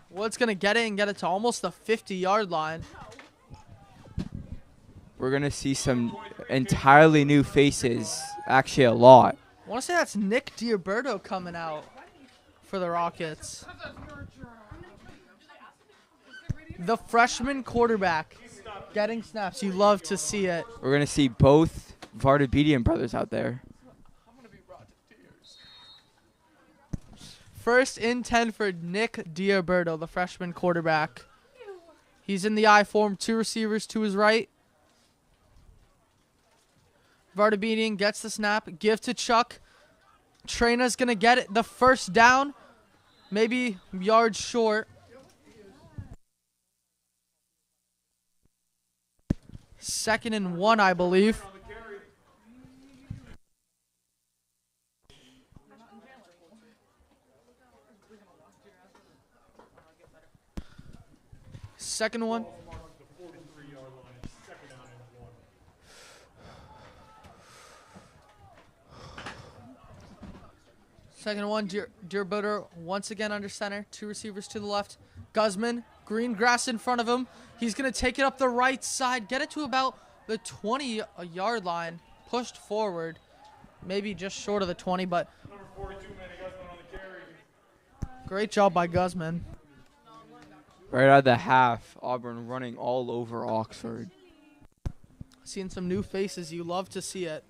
Wood's going to get it and get it to almost the 50-yard line. We're going to see some entirely new faces, actually a lot. I want to say that's Nick Diaberto coming out for the Rockets. The freshman quarterback getting snaps. You love to see it. We're going to see both Varsity brothers out there. First and 10 for Nick Diaberto, the freshman quarterback. He's in the I form, 2 receivers to his right. Vardabedian gets the snap, give to Chuck. Trina's going to get it, the first down, maybe yards short. Second and 1, I believe. Second one. Second one, Diaberto once again under center. 2 receivers to the left. Guzman, green grass in front of him. He's going to take it up the right side, get it to about the 20-yard line, pushed forward. Maybe just short of the 20, but great job by Guzman. Right out of the half, Auburn running all over Oxford. Seeing some new faces. You love to see it.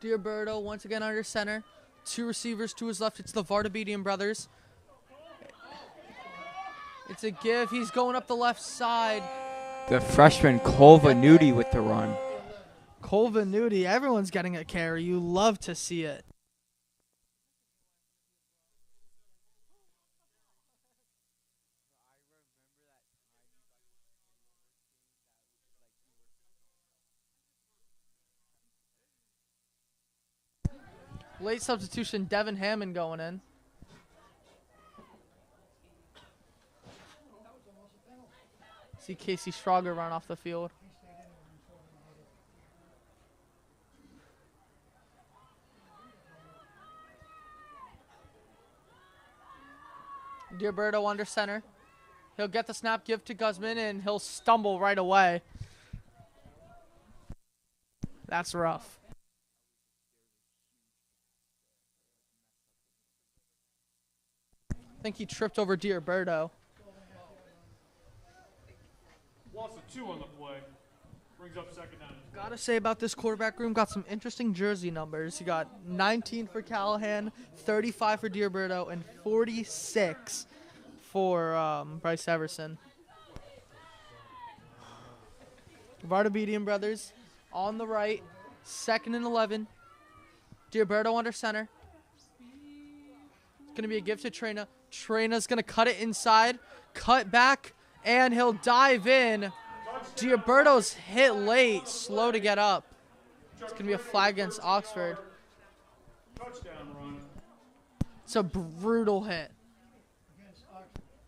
Diaberto once again under center. 2 receivers to his left. It's the Vardabedian brothers. It's a give. He's going up the left side. The freshman Colvanuti with the run. Colvanuti. Everyone's getting a carry. You love to see it. Late substitution, Devin Hammond going in. See Casey Strager run off the field. Diaberto under center. He'll get the snap, give to Guzman, and he'll stumble right away. That's rough. I think he tripped over Diaberto. Loss of 2 on the play. Brings up second down. Gotta say about this quarterback room, got some interesting jersey numbers. You got 19 for Callahan, 35 for Diaberto, and 46 for Bryce Everson. Vardabedian brothers on the right, 2nd and 11. Diaberto under center. It's going to be a give to Trina. Trina's going to cut it inside, cut back, and he'll dive in. Diaberto's hit late, slow to get up. It's going to be a flag against Oxford. Touchdown run. It's a brutal hit.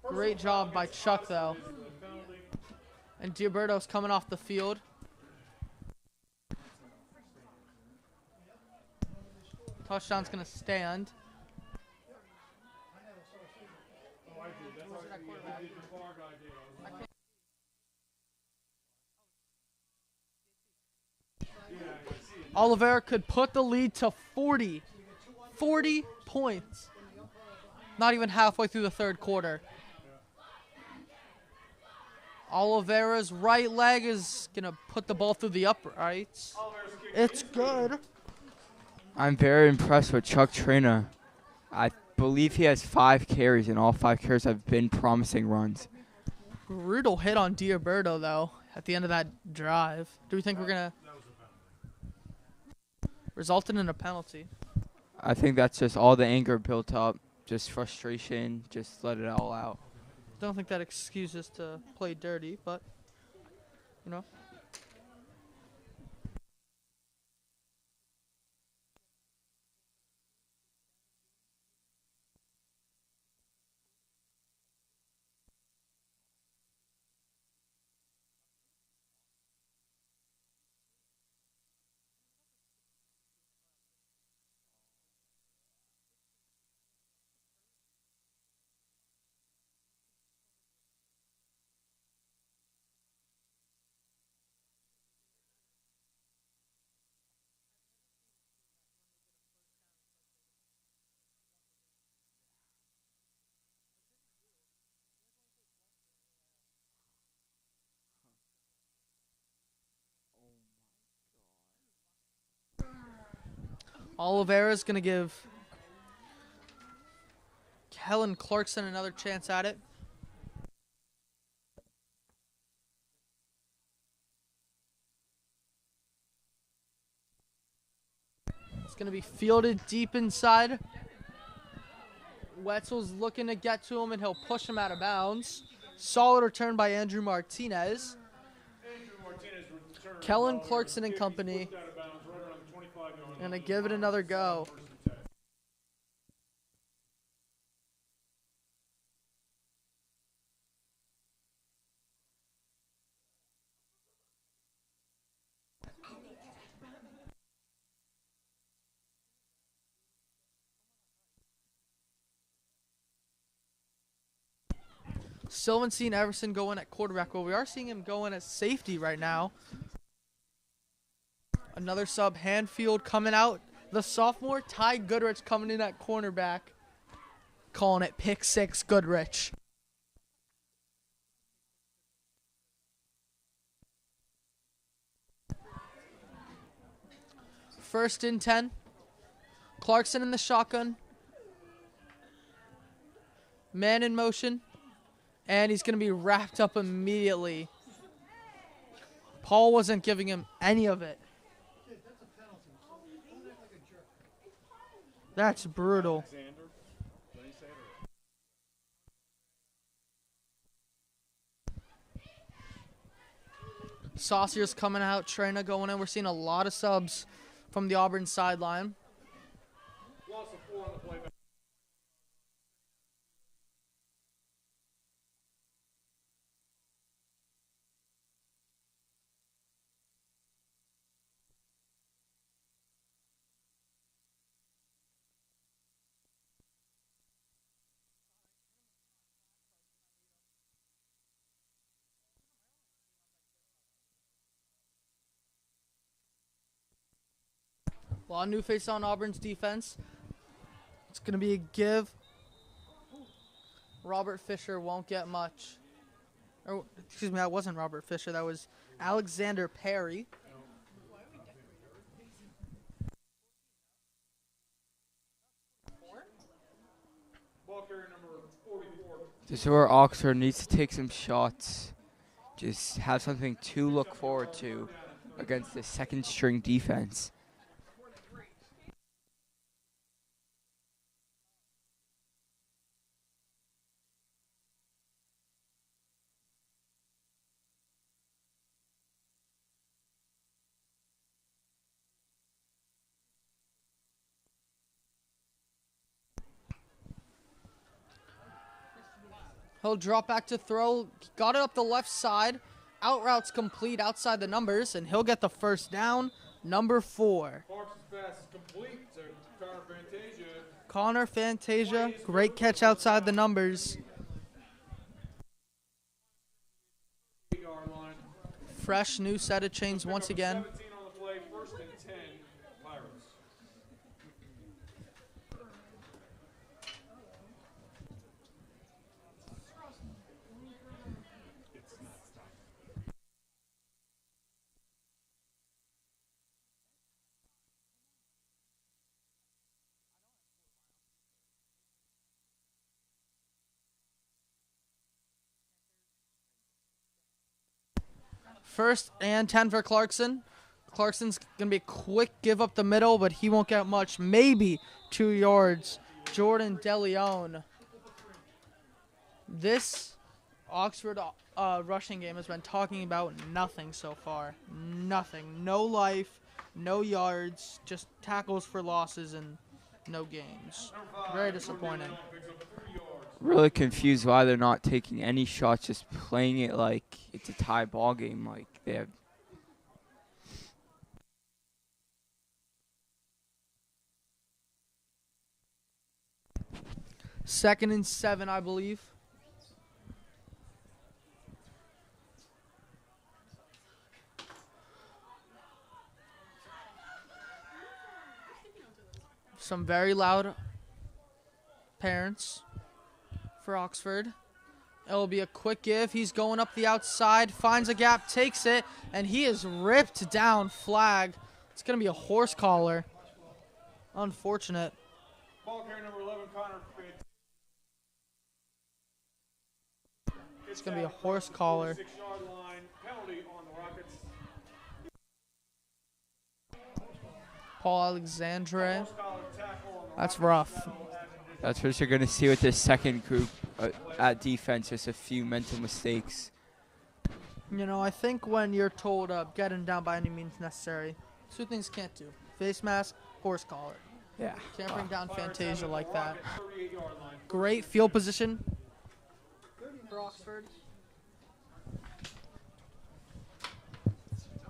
Great job by Chuck, though. And Diaberto's coming off the field. Touchdown's going to stand. Oliveira could put the lead to 40. 40 points. Not even halfway through the third quarter. Oliveira's right leg is going to put the ball through the uprights. It's good. I'm very impressed with Chuck Trina. I believe he has 5 carries, and all 5 carries have been promising runs. Brutal hit on Diaberto, though, at the end of that drive. Do we think we're going to result in a penalty? I think that's just all the anger built up, just frustration, just let it all out. Don't think that excuses to play dirty, but, you know. Oliveira's going to give Kellen Clarkson another chance at it. It's going to be fielded deep inside. Wetzel's looking to get to him, and he'll push him out of bounds. Solid return by Andrew Martinez. Kellen Clarkson and company. Going to give it another go. Still haven't seen Everson go in at quarterback. Well, we are seeing him go in at safety right now. Another sub, Hanfield coming out. The sophomore, Ty Goodrich, coming in at cornerback. Calling it pick six, Goodrich. First and 10. Clarkson in the shotgun. Man in motion. And he's going to be wrapped up immediately. Paul wasn't giving him any of it. That's brutal. Saucier's coming out. Trina going in. We're seeing a lot of subs from the Auburn sideline. A lot of new faces on Auburn's defense. It's going to be a give. Robert Fisher won't get much. Or, excuse me, that wasn't Robert Fisher. That was Alexander Perry. This is where Oxford needs to take some shots. Just have something to look forward to against the second string defense. He'll drop back to throw. Got it up the left side. Out route's complete outside the numbers, and he'll get the first down. Number 4. Connor Fantasia. Great catch outside the numbers. Fresh new set of chains once again. First and 10 for Clarkson. Clarkson's going to be a quick give up the middle, but he won't get much. Maybe 2 yards. Jordan DeLeon. This Oxford rushing game has been talking about nothing so far. Nothing. No life, no yards, just tackles for losses and no gains. Very disappointing. Really confused why they're not taking any shots, just playing it like it's a tie ball game. Like they have. Second and 7, I believe. Some very loud parents for Oxford. It'll be a quick give. He's going up the outside, finds a gap, takes it, and he is ripped down. Flag. It's going to be a horse collar Unfortunate. Ball carrier number 11, Connor Fitz. It's going to be a horse collar. 6-yard line, penalty on the Rockets. Paul Alexandre. Horse collar tackle on the That's Rockets. rough. That's what you're going to see with this second group at defense, just a few mental mistakes. You know, I think when you're told get him down by any means necessary, two things can't do. Face mask, horse collar. Yeah. Can't bring down Fantasia like that. Rockets, 38-yard line. Great field position for Oxford.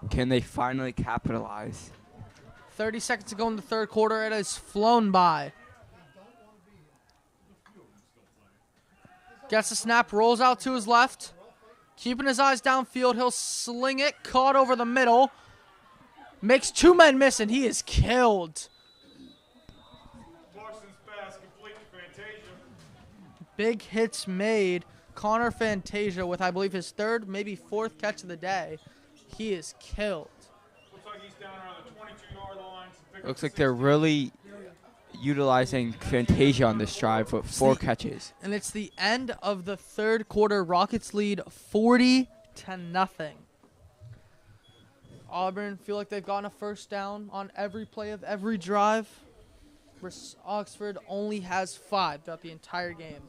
Can they finally capitalize? 30 seconds to go in the third quarter. It has flown by. Gets the snap, rolls out to his left. Keeping his eyes downfield. He'll sling it. Caught over the middle. Makes two men miss, and he is killed. Clarkson's pass complete to Fantasia. Big hits made. Connor Fantasia with, I believe, his third, maybe fourth catch of the day. He is killed. Looks like he's down around the 22-yard line. Looks like they're really utilizing Fantasia on this drive with 4 catches. And it's the end of the third quarter. Rockets lead 40-0. Auburn feel like they've gotten a first down on every play of every drive. Oxford only has 5 throughout the entire game.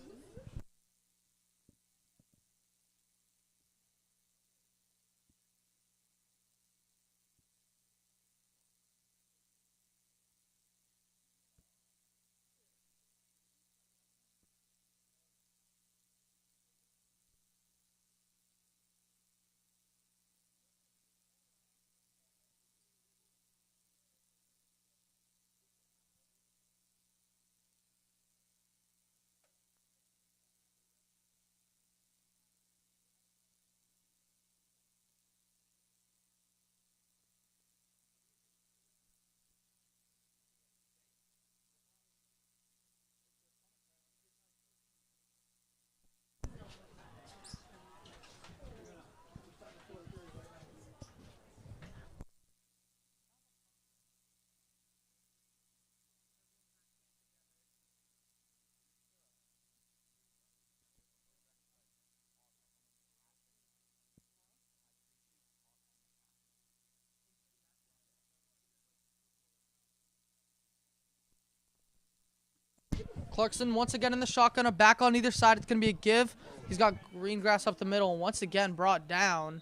Clarkson once again in the shotgun, a back on either side. It's going to be a give. He's got green grass up the middle and once again brought down.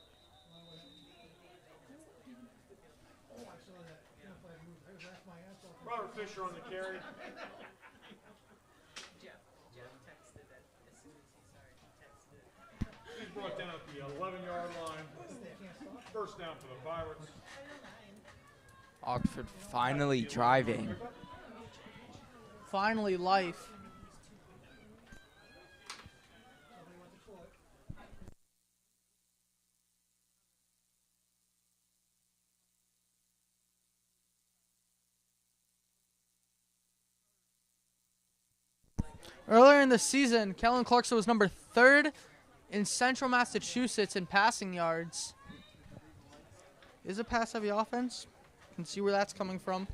Robert Fisher on the carry. He's brought down at the 11-yard line. First down for the Pirates. Oxford finally driving. Finally, life. Earlier in the season, Kellen Clarkson was number 3rd in Central Massachusetts in passing yards. Is a pass-heavy offense? You can see where that's coming from.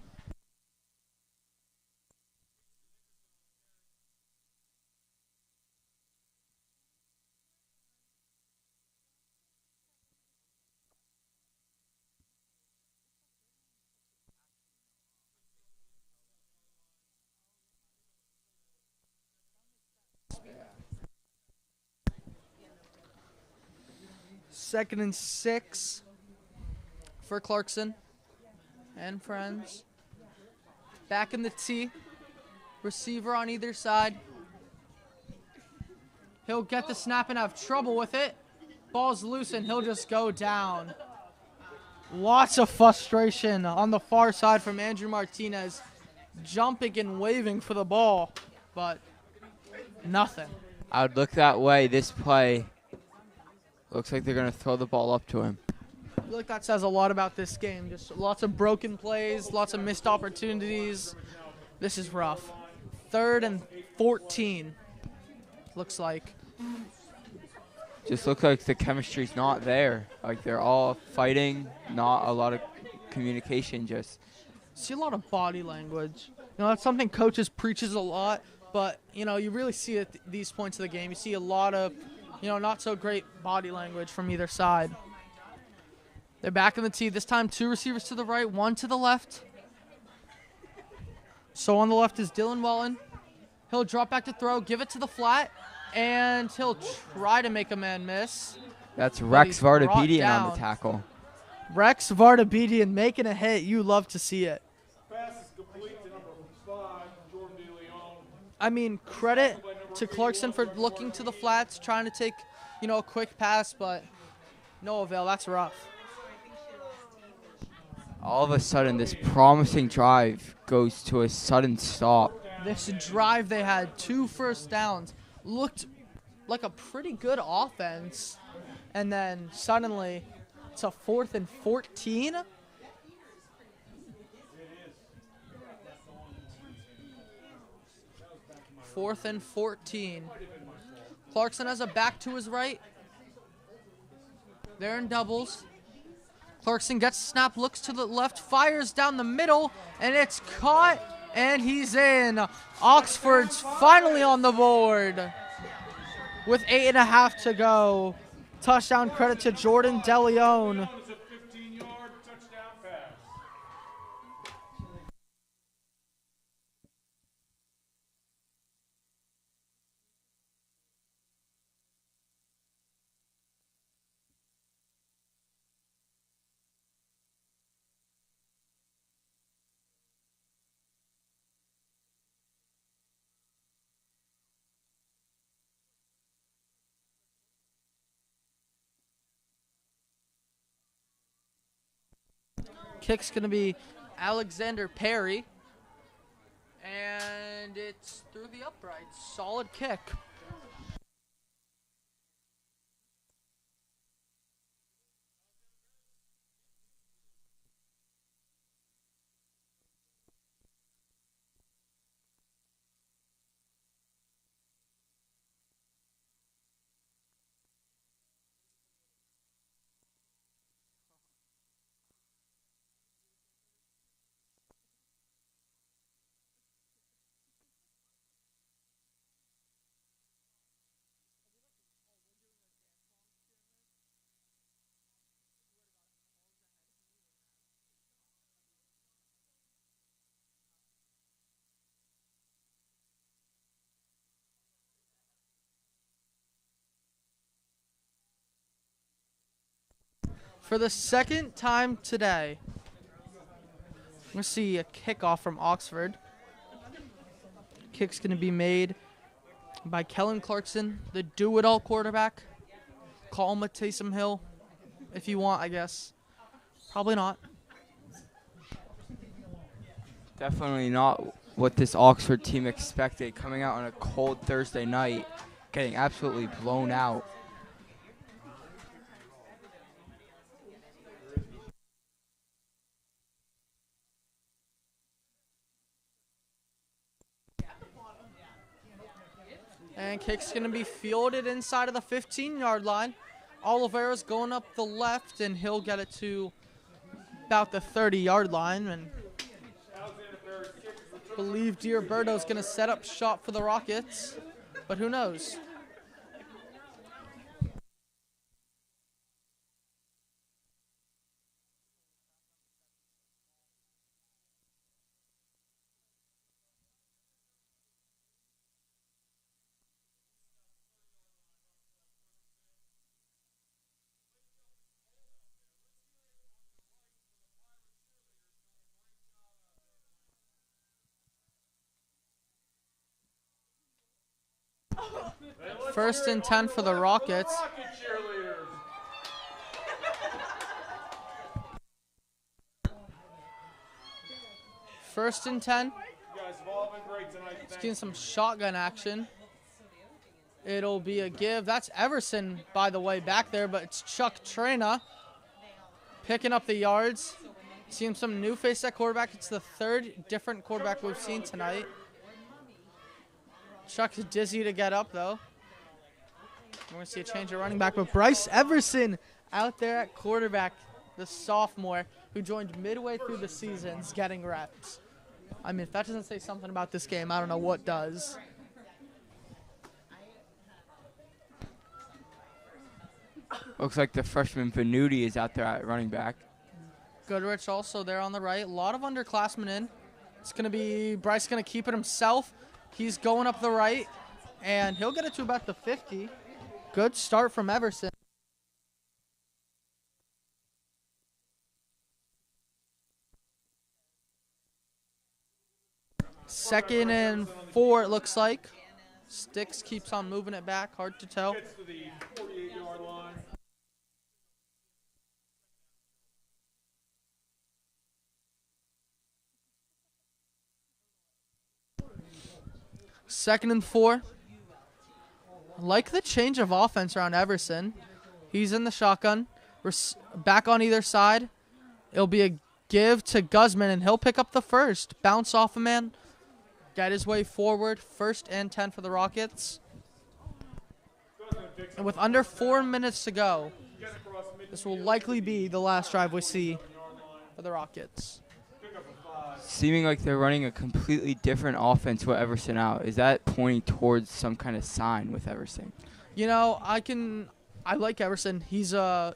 Second and 6 for Clarkson and friends. Back in the tee. Receiver on either side. He'll get the snap and have trouble with it. Ball's loose and he'll just go down. Lots of frustration on the far side from Andrew Martinez. Jumping and waving for the ball, but nothing. I would look that way. This play looks like they're going to throw the ball up to him. I feel like that says a lot about this game. Just lots of broken plays, lots of missed opportunities. This is rough. 3rd and 14, looks like. Just looks like the chemistry's not there. Like they're all fighting, not a lot of communication. Just See a lot of body language. That's something coaches preaches a lot, but, you really see it at these points of the game. You see a lot of, not so great body language from either side. They're back in the tee. This time, 2 receivers to the right, 1 to the left. So on the left is Dylan Wellen. He'll drop back to throw, give it to the flat, and he'll try to make a man miss. That's Rex Vardabedian on the tackle. Rex Vardabedian making a hit. You love to see it. Pass is complete to number 5, Jordan DeLeon. I mean, credit to Clarkson for looking to the flats, trying to take, a quick pass, but no avail. That's rough. All of a sudden, this promising drive goes to a sudden stop. This drive, they had 2 first downs. Looked like a pretty good offense. And then suddenly, it's a 4th and 14. Fourth and 14. Clarkson has a back to his right. They're in doubles. Clarkson gets the snap, looks to the left, fires down the middle, and it's caught, and he's in. Oxford's finally on the board with 8.5 to go. Touchdown credit to Jordan DeLeon. Kick's going to be Alexander Perry. And it's through the uprights. Solid kick. For the second time today, we're going to see a kickoff from Oxford. Kick's going to be made by Kellen Clarkson, the do-it-all quarterback. Call him a Taysom Hill if you want, I guess. Probably not. Definitely not what this Oxford team expected, coming out on a cold Thursday night, getting absolutely blown out. And kick's going to be fielded inside of the 15-yard line. Oliveira's going up the left, and he'll get it to about the 30-yard line. And I believe Diorberto's going to set up shop for the Rockets, but who knows? First and 10 for the Rockets. First and 10. Let's get some shotgun action. It'll be a give. That's Everson, by the way, back there, but it's Chuck Trena picking up the yards. Seeing some new face at quarterback. It's the third different quarterback we've seen tonight. Chuck's dizzy to get up, though. We're going to see a change of running back, but Bryce Everson out there at quarterback, the sophomore who joined midway through the season, is getting reps. I mean, if that doesn't say something about this game, I don't know what does. Looks like the freshman Venuti is out there at running back. Goodrich also there on the right. A lot of underclassmen in. It's going to be Bryce going to keep it himself. He's going up the right, and he'll get it to about the 50. Good start from Everson. Second and 4, it looks like. Sticks keeps on moving it back. Hard to tell. Gets to the 48-yard line. Second and 4. Like the change of offense around Everson. He's in the shotgun. Back on either side. It'll be a give to Guzman, and he'll pick up the first. Bounce off a man. Get his way forward. 1st and 10 for the Rockets. And with under 4 minutes to go, this will likely be the last drive we see for the Rockets. Seeming like they're running a completely different offense with Everson out. Is that pointing towards some kind of sign with Everson? You know, I like Everson. He has a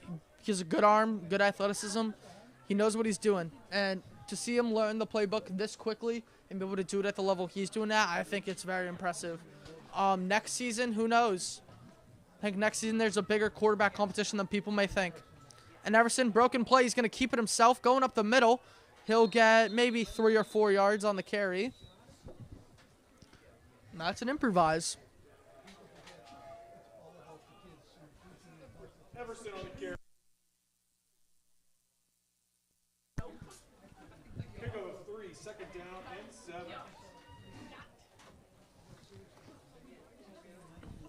good arm, good athleticism. He knows what he's doing. And to see him learn the playbook this quickly and be able to do it at the level he's doing at, I think it's very impressive. Next season, who knows? I think next season there's a bigger quarterback competition than people may think. And Everson, broken play, he's going to keep it himself, going up the middle. He'll get maybe 3 or 4 yards on the carry. And that's an improvise. Everson on the carry. Pick up 3, 2nd down and 7.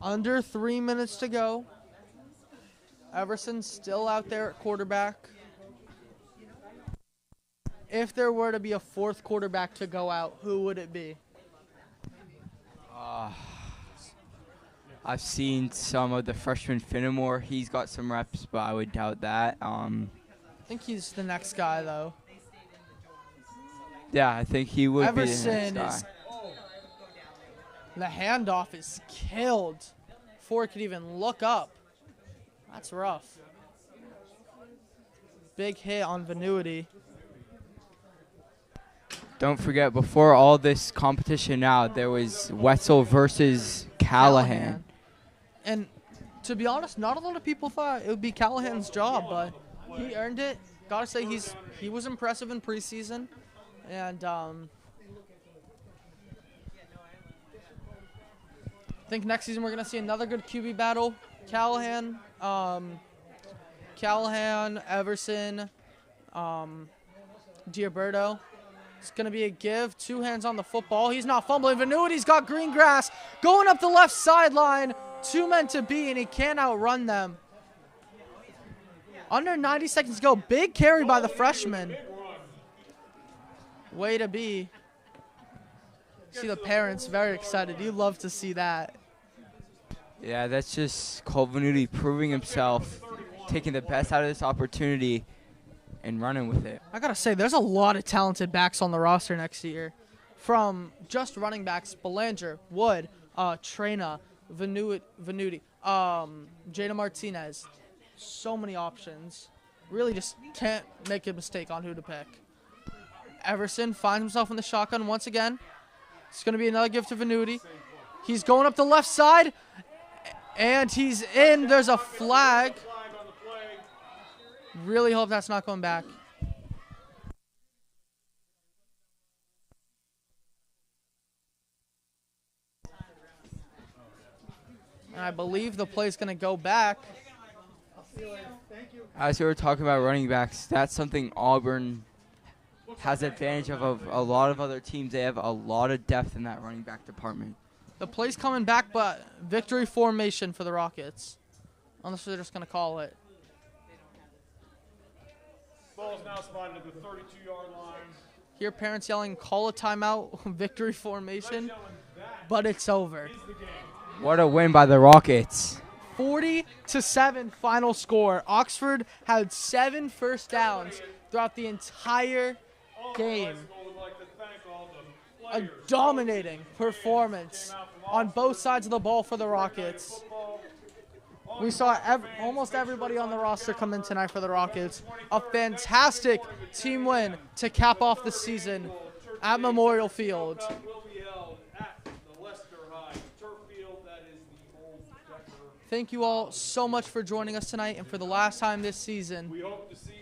Under 3 minutes to go. Everson still out there at quarterback. If there were to be a 4th quarterback to go out, who would it be? I've seen some of the freshman Finnemore. He's got some reps, but I would doubt that. I think he's the next guy, though. Yeah, I think he would be the Everson next is. guy. The handoff is killed before it could even look up. That's rough. Big hit on Venuti. Don't forget, before all this competition now, there was Wetzel versus Callahan. And to be honest, not a lot of people thought it would be Callahan's job, but he earned it. Gotta say, he was impressive in preseason. And I think next season we're going to see another good QB battle. Callahan, Everson, Gioberto. It's going to be a give. 2 hands on the football. He's not fumbling. Venuiti's got green grass. Going up the left sideline. 2 men to beat, and he can't outrun them. Under 90 seconds to go. Big carry by the freshman. Way to be. See the parents very excited. You love to see that. Yeah, that's just Cole Venuti proving himself, taking the best out of this opportunity and running with it. I got to say, there's a lot of talented backs on the roster next year. From just running backs, Belanger, Wood, Trena, Venuti, Jada Martinez. So many options. Really just can't make a mistake on who to pick. Everson finds himself in the shotgun once again. It's going to be another give to Venuti. He's going up the left side, and he's in. There's a flag. Really hope that's not going back. And I believe the play's going to go back. As we were talking about running backs, that's something Auburn has advantage of a lot of other teams. They have a lot of depth in that running back department. The play's coming back, but victory formation for the Rockets. Unless they're just going to call it. Ball is now spotted at the 32-yard line. Hear parents yelling, call a timeout, victory formation, but it's over. What a win by the Rockets. 40-7 final score. Oxford had 7 first downs throughout the entire game. I would like to thank all the a dominating performance on both sides of the ball for the Rockets. We saw almost everybody on the roster come in tonight for the Rockets. A fantastic team win to cap off the season at Memorial Field. Thank you all so much for joining us tonight, and for the last time this season. We hope to see